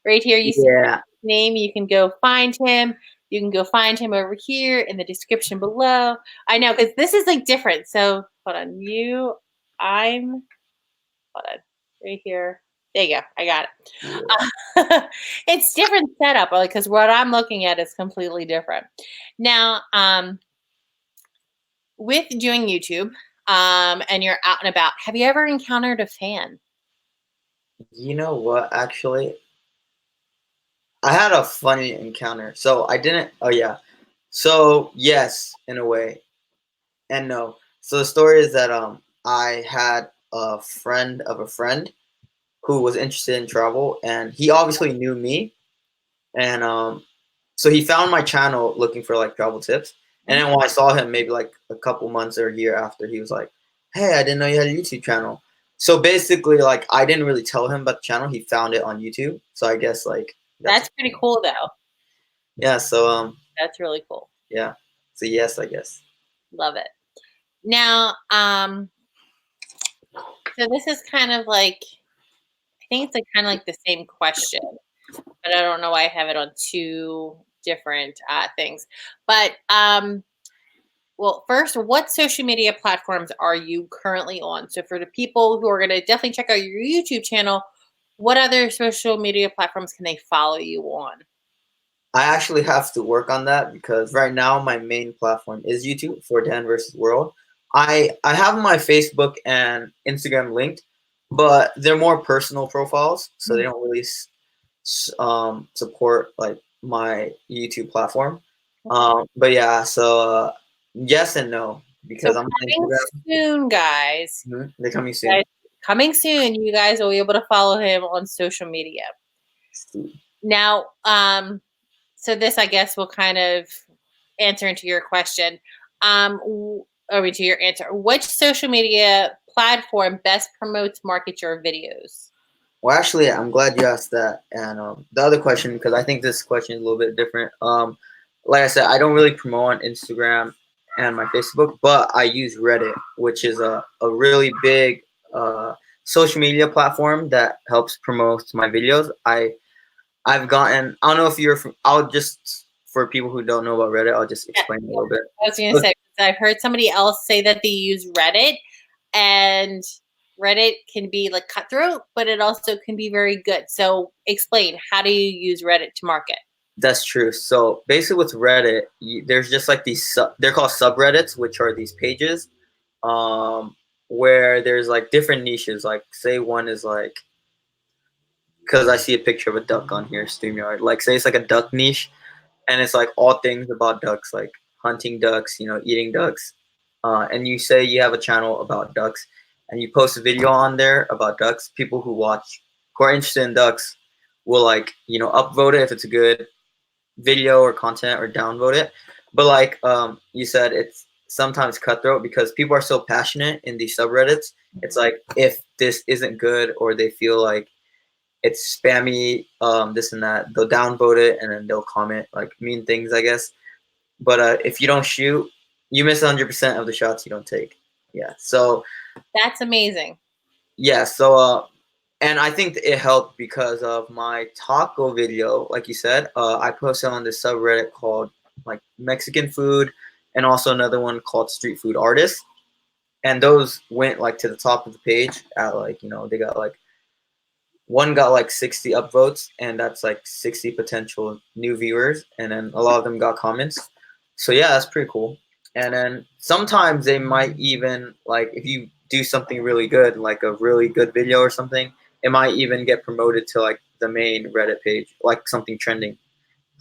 right here. You see his name. You can go find him. You can go find him over here in the description below. I know, because this is like different. So hold on, I'm Hold on. Right here. There you go. I got Yeah. it. It's different setup, because what I'm looking at is completely different. Now, with doing YouTube, and you're out and about, have you ever encountered a fan? You know what? Actually, I had a funny encounter. So I didn't. Oh yeah. So yes, in a way, and no. So the story is that I had a friend of a friend who was interested in travel, and he obviously knew me, and so he found my channel looking for like travel tips. And then when I saw him, maybe like a couple months or a year after, he was like, "Hey, I didn't know you had a YouTube channel." So basically, like I didn't really tell him about the channel. He found it on YouTube. So I guess like that's That's pretty cool, though. yeah. So That's really cool. yeah. So yes, I guess. Love it. Now, so this is kind of like, I think it's like kind of like the same question, but I don't know why I have it on two different things. But well, first, what social media platforms are you currently on? So for the people who are going to definitely check out your YouTube channel, what other social media platforms can they follow you on? I actually have to work on that because right now my main platform is YouTube for Danvsworld. I have my Facebook and Instagram linked, but they're more personal profiles, so they don't really support like my YouTube platform. But yeah, so yes and no So because I'm on coming Instagram. soon, guys. They're coming Guys, soon. coming soon, you guys will be able to follow him on social media. Now, so this, I guess, will kind of answer into your question. To your answer. Which social media platform best promotes, markets your videos? Well, actually, I'm glad you asked that. And the other question, because I think this question is a little bit different. Like I said, I don't really promote on Instagram and my Facebook, but I use Reddit, which is a really big social media platform that helps promote my videos. I've gotten. I don't know if you're from. I'll just for people who don't know about Reddit, I'll just Yeah, explain a little bit. I was going to say, I've heard somebody else say that they use Reddit, and Reddit can be like cutthroat, but it also can be very good. So explain, how do you use Reddit to market? That's true. So basically, with Reddit, there's just like these. They're called subreddits, which are these pages, um, where there's like different niches. Like, say one is like, because I see a picture of a duck on here, StreamYard. Like, say it's like a duck niche, and it's like all things about ducks, like hunting ducks, eating ducks. And you say you have a channel about ducks, and you post a video on there about ducks. People who are interested in ducks, will like upvote it if it's a good video or content or downvote it. But like you said, it's sometimes cutthroat because people are so passionate in these subreddits. It's like if this isn't good or they feel like it's spammy, this and that, they'll downvote it and then they'll comment like mean things, I guess. But if you don't shoot, you miss 100% of the shots you don't take. Yeah. So That's amazing. yeah. So and I think it helped because of my taco video, like you said. I posted on this subreddit called like Mexican food, and also another one called Street Food Artists. And those went like to the top of the page at like they got like one got like 60 upvotes, and that's like 60 potential new viewers, and then a lot of them got comments. So yeah, that's pretty cool. And then sometimes they might even like if you do something really good, like a really good video or something, it might even get promoted to like the main Reddit page, like something trending.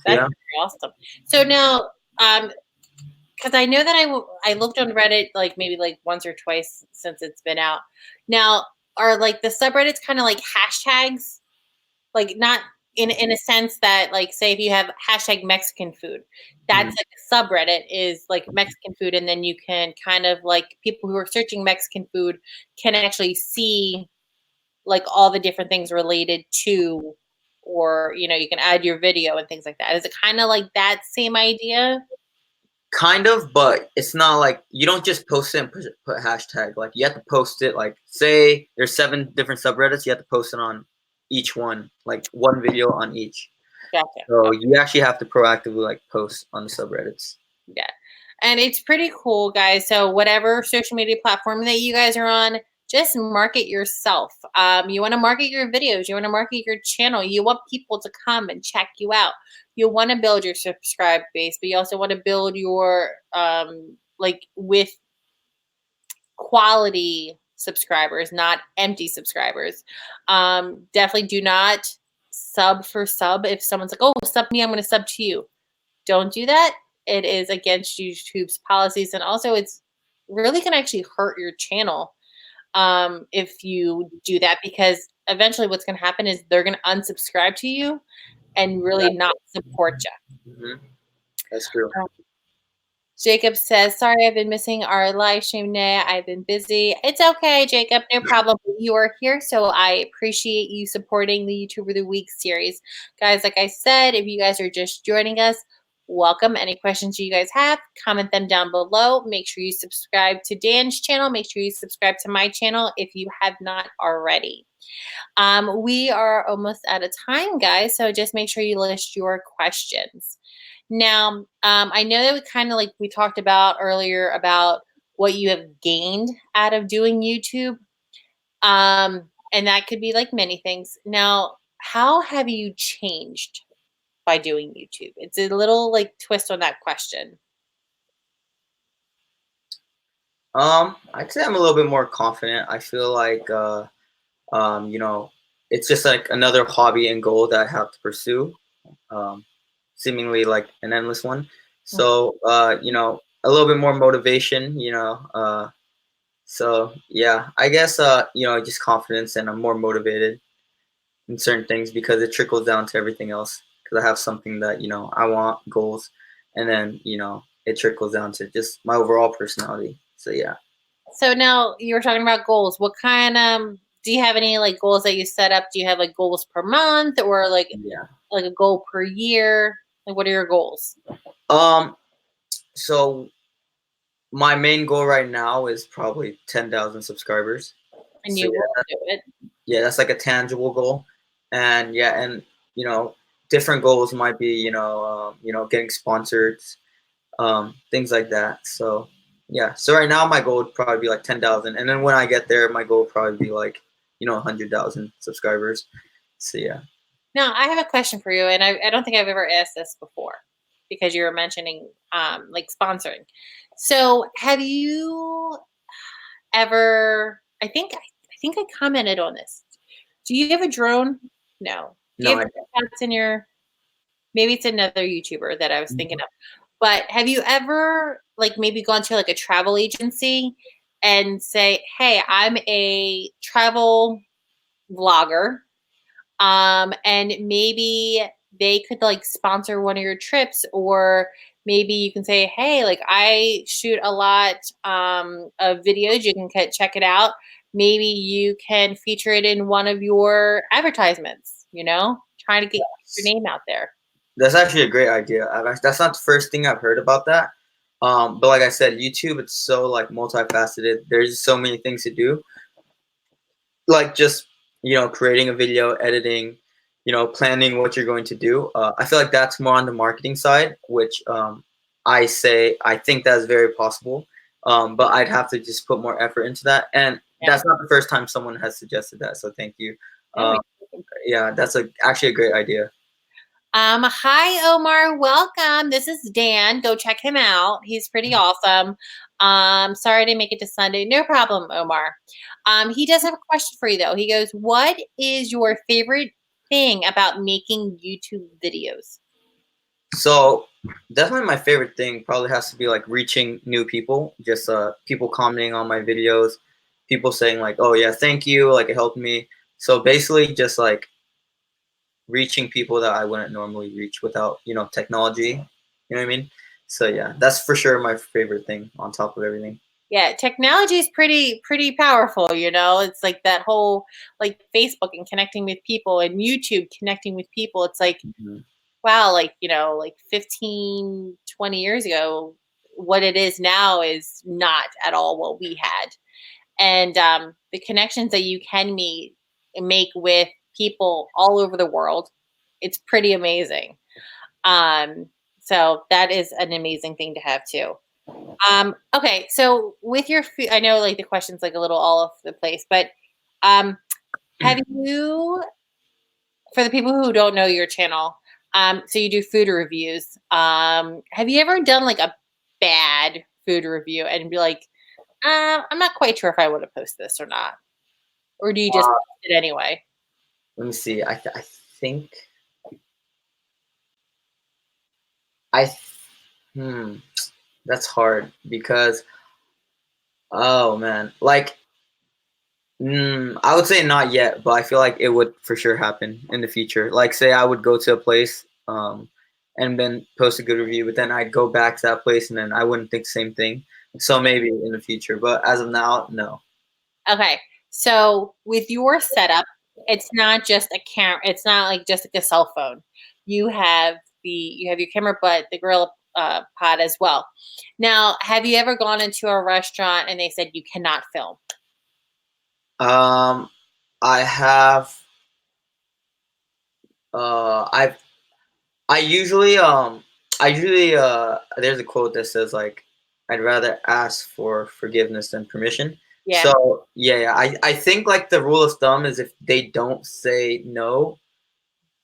That's Yeah. awesome. So now, because I know that I looked on Reddit like maybe like once or twice since it's been out. Now, are like the subreddits kind of like hashtags? Like not in a sense that like say if you have hashtag Mexican food, that's like a subreddit is like Mexican food, and then you can kind of like people who are searching Mexican food can actually see like all the different things related to, or you can add your video and things like that. Is it kind of like that same idea? Kind of, but it's not like you don't just post it and put hashtag. Like you have to post it. Like say there's 7 different subreddits, you have to post it on each one, like one video on each. Gotcha. So you actually have to proactively like post on the subreddits. Yeah. And it's pretty cool, guys. So whatever social media platform that you guys are on, just market yourself. You want to market your videos. You want to market your channel. You want people to come and check you out. You want to build your subscribe base, but you also want to build your like with quality subscribers, not empty subscribers. Definitely do not sub for sub. If someone's like, oh, sub me, I'm going to sub to you. Don't do that. It is against YouTube's policies. And also it's really going to actually hurt your channel if you do that, because eventually what's going to happen is they're going to unsubscribe to you and really not support you. Mm-hmm. That's true. Jacob says, sorry, I've been missing our live stream today. I've been busy. It's okay, Jacob. No problem. You are here, so I appreciate you supporting the YouTuber of the Week series. Guys, like I said, if you guys are just joining us, welcome. Any questions you guys have, comment them down below. Make sure you subscribe to Dan's channel. Make sure you subscribe to my channel if you have not already. We are almost out of time, guys, so just make sure you list your questions. Now, I know that we kind of like we talked about earlier about what you have gained out of doing YouTube. And that could be like many things. Now, how have you changed by doing YouTube? It's a little like twist on that question. I'd say I'm a little bit more confident. I feel like you know, it's just like another hobby and goal that I have to pursue. Seemingly like an endless one. So you know, a little bit more motivation, you know. So yeah, I guess you know, just confidence, and I'm more motivated in certain things because it trickles down to everything else. Because I have something that, you know, I want, goals, and then, you know, it trickles down to just my overall personality. So yeah. So now you were talking about goals. What kind do you have any like goals that you set up? Do you have like goals per month or like a goal per year? Like what are your goals? So my main goal right now is probably 10,000 subscribers. And So you will do it. yeah, that's like a tangible goal. And yeah, and you know, different goals might be, you know, getting sponsored, things like that. So yeah, so right now my goal would probably be like 10,000, and then when I get there, my goal would probably be like, you know, 100,000 subscribers. So yeah. Now I have a question for you, and I don't think I've ever asked this before because you were mentioning like sponsoring. So have you ever? I think I commented on this. Do you have a drone? No. Do you No, have cats in your? Maybe it's another YouTuber that I was thinking of. But have you ever like maybe gone to like a travel agency and say, "Hey, I'm a travel vlogger, and maybe they could like sponsor one of your trips, or maybe you can say, hey, like I shoot a lot of videos. You can check it out. Maybe you can feature it in one of your advertisements, you know, trying to get your name out there." that's actually a great idea. That's not the first thing I've heard about that. But like I said, YouTube, it's so like multifaceted. There's so many things to do. Like just, you know, creating a video, editing, you know, planning what you're going to do. I feel like that's more on the marketing side, which I think that's very possible. But I'd have to just put more effort into that. And that's not the first time someone has suggested that. So thank you. Yeah, that's actually a great idea. Hi, Omar. Welcome. This is Dan. Go check him out. He's pretty awesome. Sorry I didn't make it to Sunday. No problem, Omar. He does have a question for you, though. He goes, what is your favorite thing about making YouTube videos? So definitely my favorite thing probably has to be like reaching new people, just people commenting on my videos, people saying like, oh yeah, thank you, like it helped me. So basically just like reaching people that I wouldn't normally reach without, you know, technology. You know what I mean? So yeah, that's for sure my favorite thing on top of everything. Yeah, technology is pretty powerful, you know. It's like that whole like Facebook and connecting with people and YouTube connecting with people. It's like wow, like, you know, like 15, 20 years ago, what it is now is not at all what we had. And the connections that you can make with people all over the world, it's pretty amazing. So that is an amazing thing to have too. Okay, so with your food, I know like the question's like a little all over the place, but um, have you, for the people who don't know your channel, so you do food reviews. Have you ever done like a bad food review and be like, I'm not quite sure if I want to post this or not, or do you just Uh, post it anyway? Let me see. I think I hmm that's hard because oh man, like I would say not yet, but I feel like it would for sure happen in the future. Like say I would go to a place and then post a good review, but then I'd go back to that place and then I wouldn't think the same thing. So maybe in the future, but as of now, no. Okay, so with your setup, it's not just a camera. It's not like just like a cell phone. You have your camera, but the Gorilla Pod as well. Now, have you ever gone into a restaurant and they said you cannot film? Um, I have I've I usually there's a quote that says like I'd rather ask for forgiveness than permission. Yeah. So yeah, I think like the rule of thumb is if they don't say no,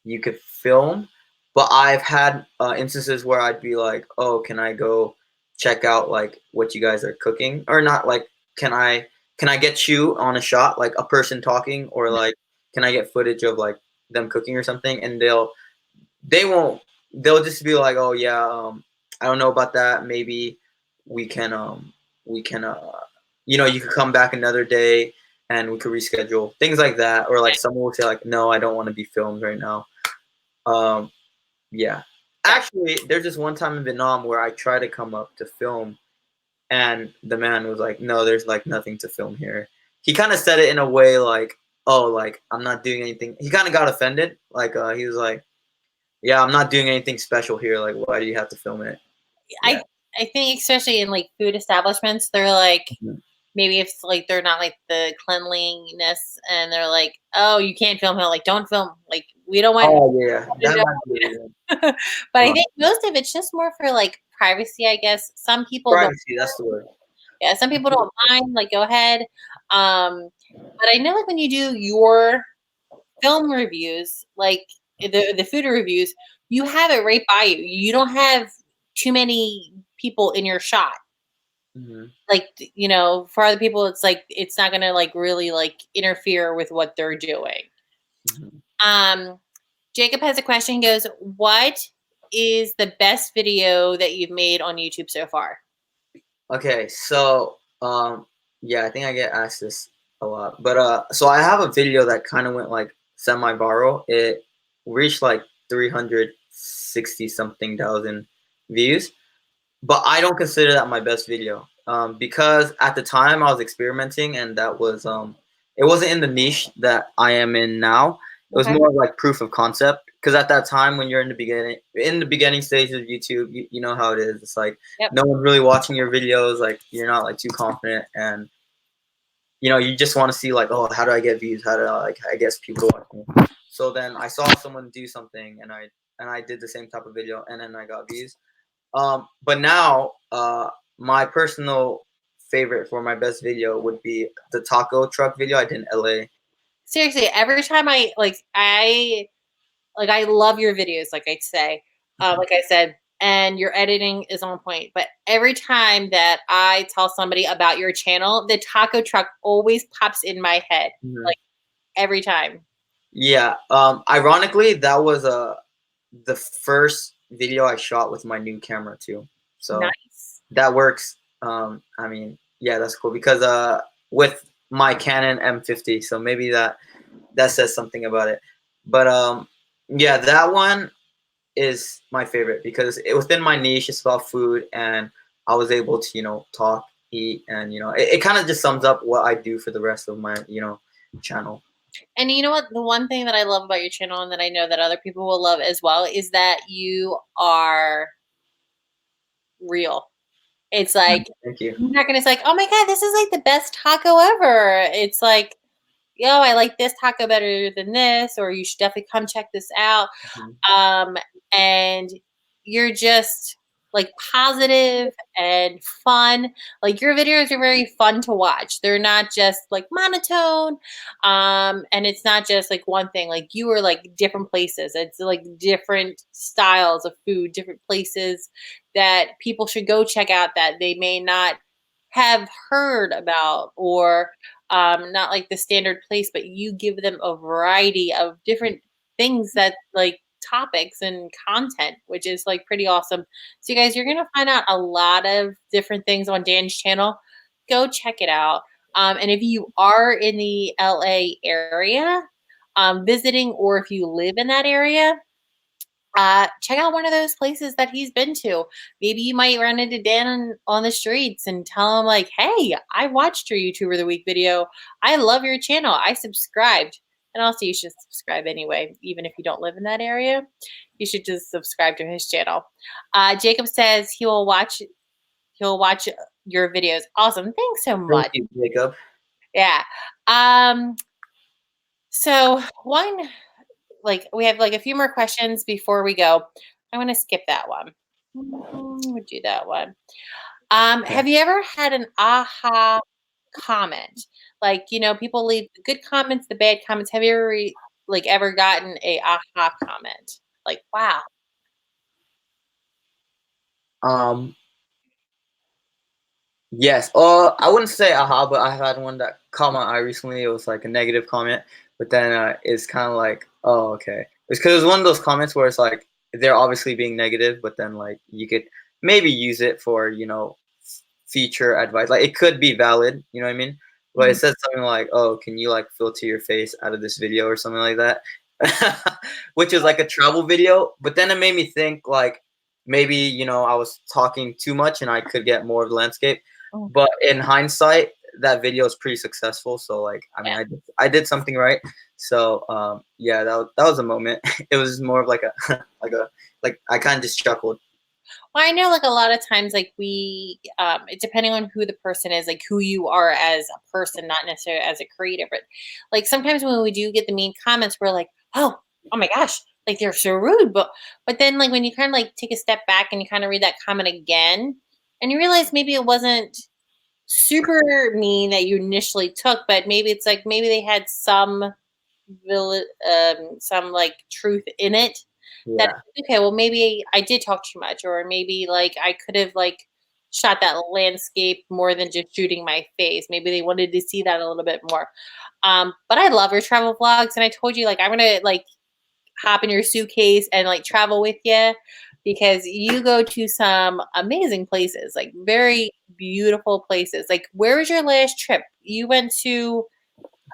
you could film. But I've had instances where I'd be like, oh, can I go check out like what you guys are cooking or not? Like, can I can I get you on a shot like a person talking or like can I get footage of like them cooking or something? And they won't they'll just be like, oh yeah, I don't know about that, maybe we can we can you could come back another day and we could reschedule things like that, or like someone will say like, no, I don't want to be filmed right now. um yeah, Yeah. actually there's this one time in Vietnam where I tried to come up to film and the man was like, no, there's like nothing to film here. He kind of said it in a way like, oh, like I'm not doing anything. He kind of got offended, like he was like, yeah, I'm not doing anything special here. Like, why do you have to film it? Yeah. I I think especially in like food establishments, they're like Mhm. maybe if like they're not like the cleanliness and they're like, oh, you can't film here, like don't film, like we don't want Oh yeah, to that know. might be the reason. But I think most of it's just more for like privacy, I guess. Some people don't. Privacy, that's the word. Yeah, some people don't mind. Like, go ahead. But I know, like, when you do your film reviews, like the food reviews, you have it right by you. You don't have too many people in your shot. Hmm. Like, for other people, it's like it's not gonna like really like interfere with what they're doing. Hmm. Um, Jacob has a question. He goes, "What is the best video that you've made on YouTube so far?" Okay, so yeah, I think I get asked this a lot, but so I have a video that kind of went like semi-viral. It reached like 360 something thousand views. But I don't consider that my best video because at the time I was experimenting and that was it wasn't in the niche that I am in now. It was Okay. more like proof of concept because at that time when you're in the beginning stages of YouTube, you know how it is. It's like Yep. no one's really watching your videos. Like you're not like too confident and you just want to see like, oh, how do I get views? How do I guess people watch me? So then I saw someone do something and I did the same type of video and then I got views. But now, my personal favorite for my best video would be the taco truck video I did in LA. Seriously, every time I love your videos, like I say, like I said, and your editing is on point. But every time that I tell somebody about your channel, the taco truck always pops in my head, Mhm. like every time. Yeah. Ironically, that was the first video I shot with my new camera too. So Nice. that works. I mean, yeah, that's cool because with my Canon M50, so maybe that says something about it. But yeah, that one is my favorite because it within my niche. It's about food, and I was able to talk, eat, and it kind of just sums up what I do for the rest of my channel. And you know what? The one thing that I love about your channel, and that I know that other people will love as well, is that you are real. It's like Thank you. you're not gonna say like, "Oh my god, this is like the best taco ever." It's like, "Yo, I like this taco better than this," or "You should definitely come check this out." Mhm. Um, and you're just like positive and fun. Like your videos are very fun to watch. They're not just like monotone. And it's not just like one thing. Like you are like different places. It's like different styles of food, different places that people should go check out that they may not have heard about, or not like the standard place, but you give them a variety of different things that like topics and content, which is like pretty awesome. So, you guys, you're gonna find out a lot of different things on Dan's channel. Go check it out. And if you are in the LA area, visiting, or if you live in that area, check out one of those places that he's been to. Maybe you might run into Dan on the streets and tell him like, "Hey, I watched your YouTuber of the Week video. I love your channel. I subscribed." And also, you should subscribe anyway, even if you don't live in that area. You should just subscribe to his channel. Jacob says he will watch. He'll watch your videos. Awesome. Thanks so Thank much. you, Jacob. Yeah. So one, like we have like a few more questions before we go. I'm gonna skip that one. We'll do that one. Have you ever had an aha comment? Like, people leave the good comments, the bad comments. Have you ever like ever gotten a aha comment? Like, wow. Um, yes. I wouldn't say aha, but I had one that caught my eye recently. It was like a negative comment, but then it's kind of like, oh, okay. It's because it was one of those comments where it's like they're obviously being negative, but then like you could maybe use it for feature advice. Like it could be valid, you know what I mean? But it said something like, "Oh, can you like filter your face out of this video or something like that?" Which is like a travel video. But then it made me think like maybe I was talking too much and I could get more of the landscape. Oh, But in hindsight, that video is pretty successful. So like, I mean, yeah. I did something right. So yeah, that was a moment. It was more of like a like I kind of just chuckled. Well, I know like a lot of times like we depending on who the person is, like who you are as a person, not necessarily as a creator, but like sometimes when we do get the mean comments, we're like, oh my gosh, like they're so rude. But then like when you kind of like take a step back and you kind of read that comment again and you realize maybe it wasn't super mean that you initially took, but maybe it's like maybe they had some like truth in it, that Yeah, okay, well maybe I did talk too much, or maybe like I could have like shot that landscape more than just shooting my face. Maybe they wanted to see that a little bit more. But I love your travel vlogs, and I told you like I'm gonna like hop in your suitcase and like travel with you, because you go to some amazing places, like very beautiful places. Like where was your last trip? You went to,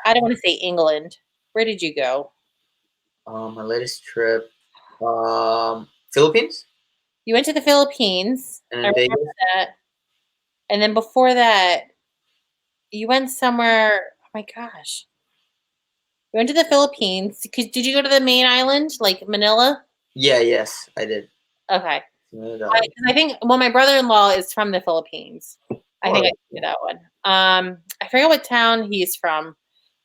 I don't want to say England. Where did you go? my latest trip, Philippines You went to the Philippines. and I in remember Vegas. that. And then before that, you went somewhere. Oh my gosh. You went to the Philippines. Did you go to the main island, like Manila? Yeah, yes, I did. Okay. $1 million. 'Cause I think, well, my brother-in-law is from the Philippines. I think I Oh, did that one. I forget what town he's from,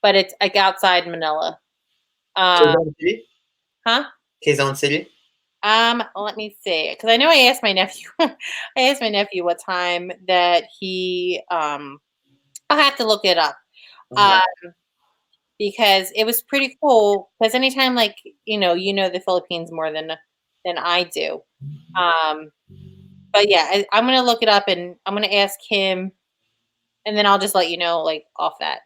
but it's like outside Manila. Uh, Quezon City. huh? Quezon City. Let me see, because I know I asked my nephew. I asked my nephew what time that he. I'll have to look it up. Uh-huh. Uh, because it was pretty cool. Because anytime, like the Philippines more than I do. Um, but yeah, I'm gonna look it up and I'm gonna ask him, and then I'll just let you know, like off that.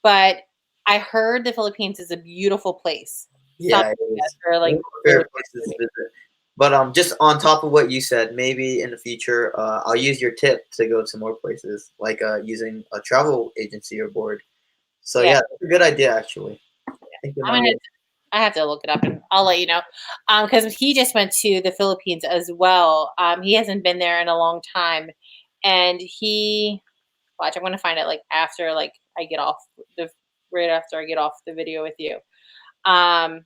But I heard the Philippines is a beautiful place. Yeah, Something it that is are one like of my really favorite places to visit. But just on top of what you said, maybe in the future, I'll use your tip to go to more places, like using a travel agency or board. So yeah. yeah, that's a good idea actually. I think it I'm might gonna work. I have to look it up and I'll let you know. Because he just went to the Philippines as well. He hasn't been there in a long time, and he watch. I'm gonna find it like after like I get off the right after I get off the video with you. Um,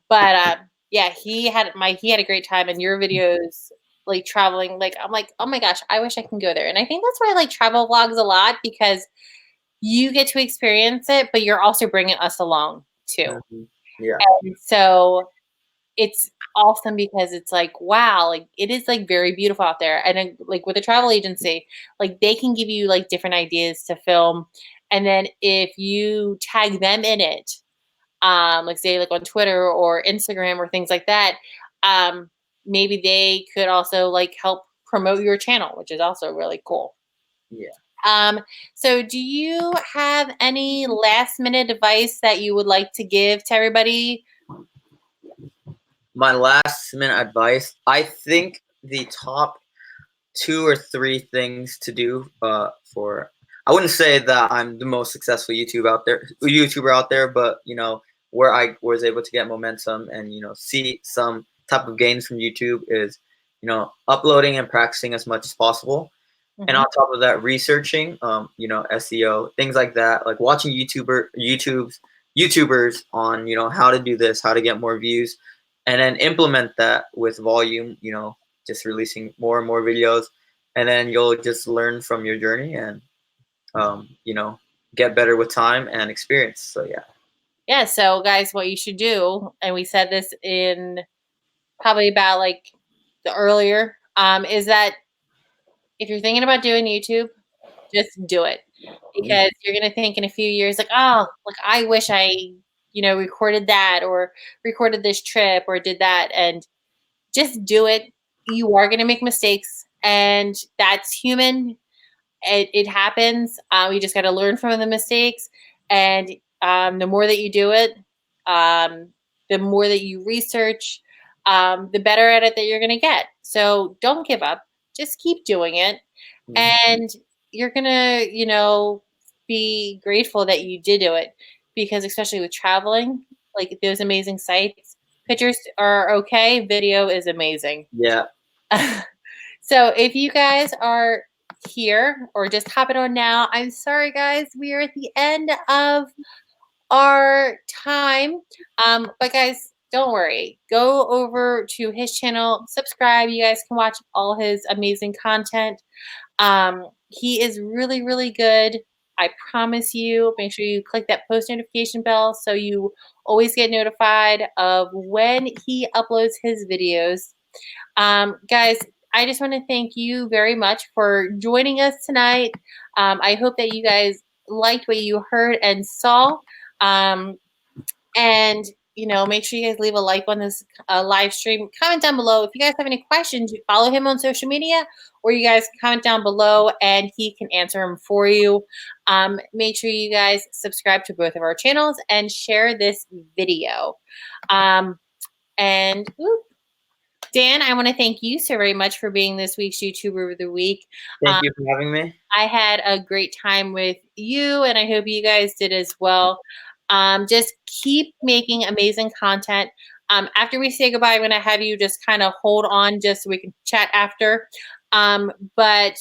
but yeah, he had a great time, and your videos like traveling. Like I'm like, oh my gosh, I wish I can go there. And I think that's why I like travel vlogs a lot, because you get to experience it, but you're also bringing us along too. Mhm. Yeah. And so it's awesome because it's like, wow, like it is like very beautiful out there. And then, like with a travel agency, like they can give you like different ideas to film. And then if you tag them in it, like say like on Twitter or Instagram or things like that, maybe they could also like help promote your channel, which is also really cool. Yeah. So do you have any last minute advice that you would like to give to everybody? My last minute advice, I think the top 2 or 3 things to do for, I wouldn't say that I'm the most successful YouTuber out there, but where I was able to get momentum and see some type of gains from YouTube is uploading and practicing as much as possible. And on top of that, researching, SEO, things like that, like watching YouTubers on, how to do this, how to get more views, and then implement that with volume, just releasing more and more videos, and then you'll just learn from your journey and, get better with time and experience. So yeah. Yeah. So guys, what you should do, and we said this in probably about like the earlier, is that if you're thinking about doing YouTube, just do it, because you're going to think in a few years, like, oh, like I wish I, recorded that or recorded this trip or did that, and just do it. You are going to make mistakes, and that's human. It happens. You just got to learn from the mistakes. And the more that you do it, the more that you research, the better at it that you're going to get. So don't give up. Just keep doing it. And you're going to, be grateful that you did do it, because especially with traveling, like those amazing sites, pictures are okay. Video is amazing. Yeah. So if you guys are here or just hopping on now, I'm sorry, guys. We are at the end of our time. But guys, don't worry. Go over to his channel, subscribe. You guys can watch all his amazing content. He is really, really good. I promise you. Make sure you click that post notification bell so you always get notified of when he uploads his videos. Guys, I just want to thank you very much for joining us tonight. I hope that you guys liked what you heard and saw. And make sure you guys leave a like on this live stream. Comment down below if you guys have any questions. You follow him on social media, or you guys comment down below and he can answer them for you. Make sure you guys subscribe to both of our channels and share this video. And Dan, I want to thank you so very much for being this week's YouTuber of the Week. Thank you for having me. I had a great time with you, and I hope you guys did as well. Just keep making amazing content. After we say goodbye, I'm going to have you just kind of hold on just so we can chat after. But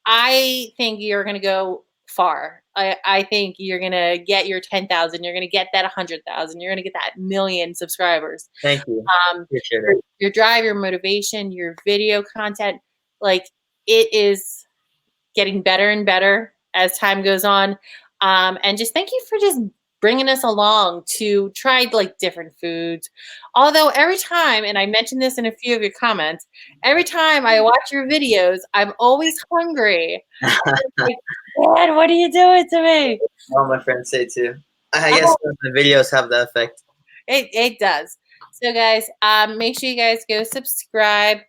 I think you're going to go far. I think you're going to get your 10,000. You're going to get that 100,000. You're going to get that 1,000,000 subscribers. Thank you. Appreciate it. Your drive, your motivation, your video content, like it is getting better and better as time goes on. And just thank you for just bringing us along to try like different foods. Although every time, and I mentioned this in a few of your comments, every time I watch your videos, I'm always hungry. Like, Dad, what are you doing to me? All my friends say too. I guess the videos have the effect. It does. So guys, make sure you guys go subscribe.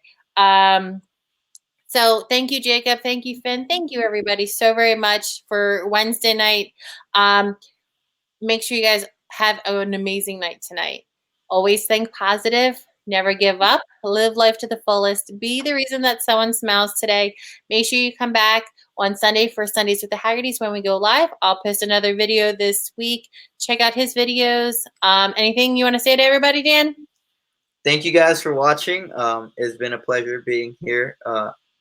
So thank you, Jacob. Thank you, Finn. Thank you, everybody, so very much for Wednesday night. Make sure you guys have an amazing night tonight. Always think positive. Never give up. Live life to the fullest. Be the reason that someone smiles today. Make sure you come back on Sunday for Sundays with the Hagertys when we go live. I'll post another video this week. Check out his videos. Anything you want to say to everybody, Dan? Thank you guys for watching. It's been a pleasure being here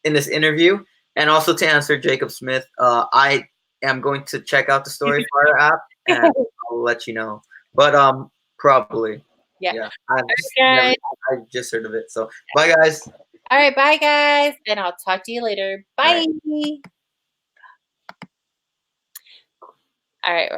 in this interview. And also to answer Jacob Smith, I am going to check out the Storyfire app and I'll let you know. But probably. Yeah. I just heard of it. So bye guys. All right, bye guys. And I'll talk to you later. Bye. All right.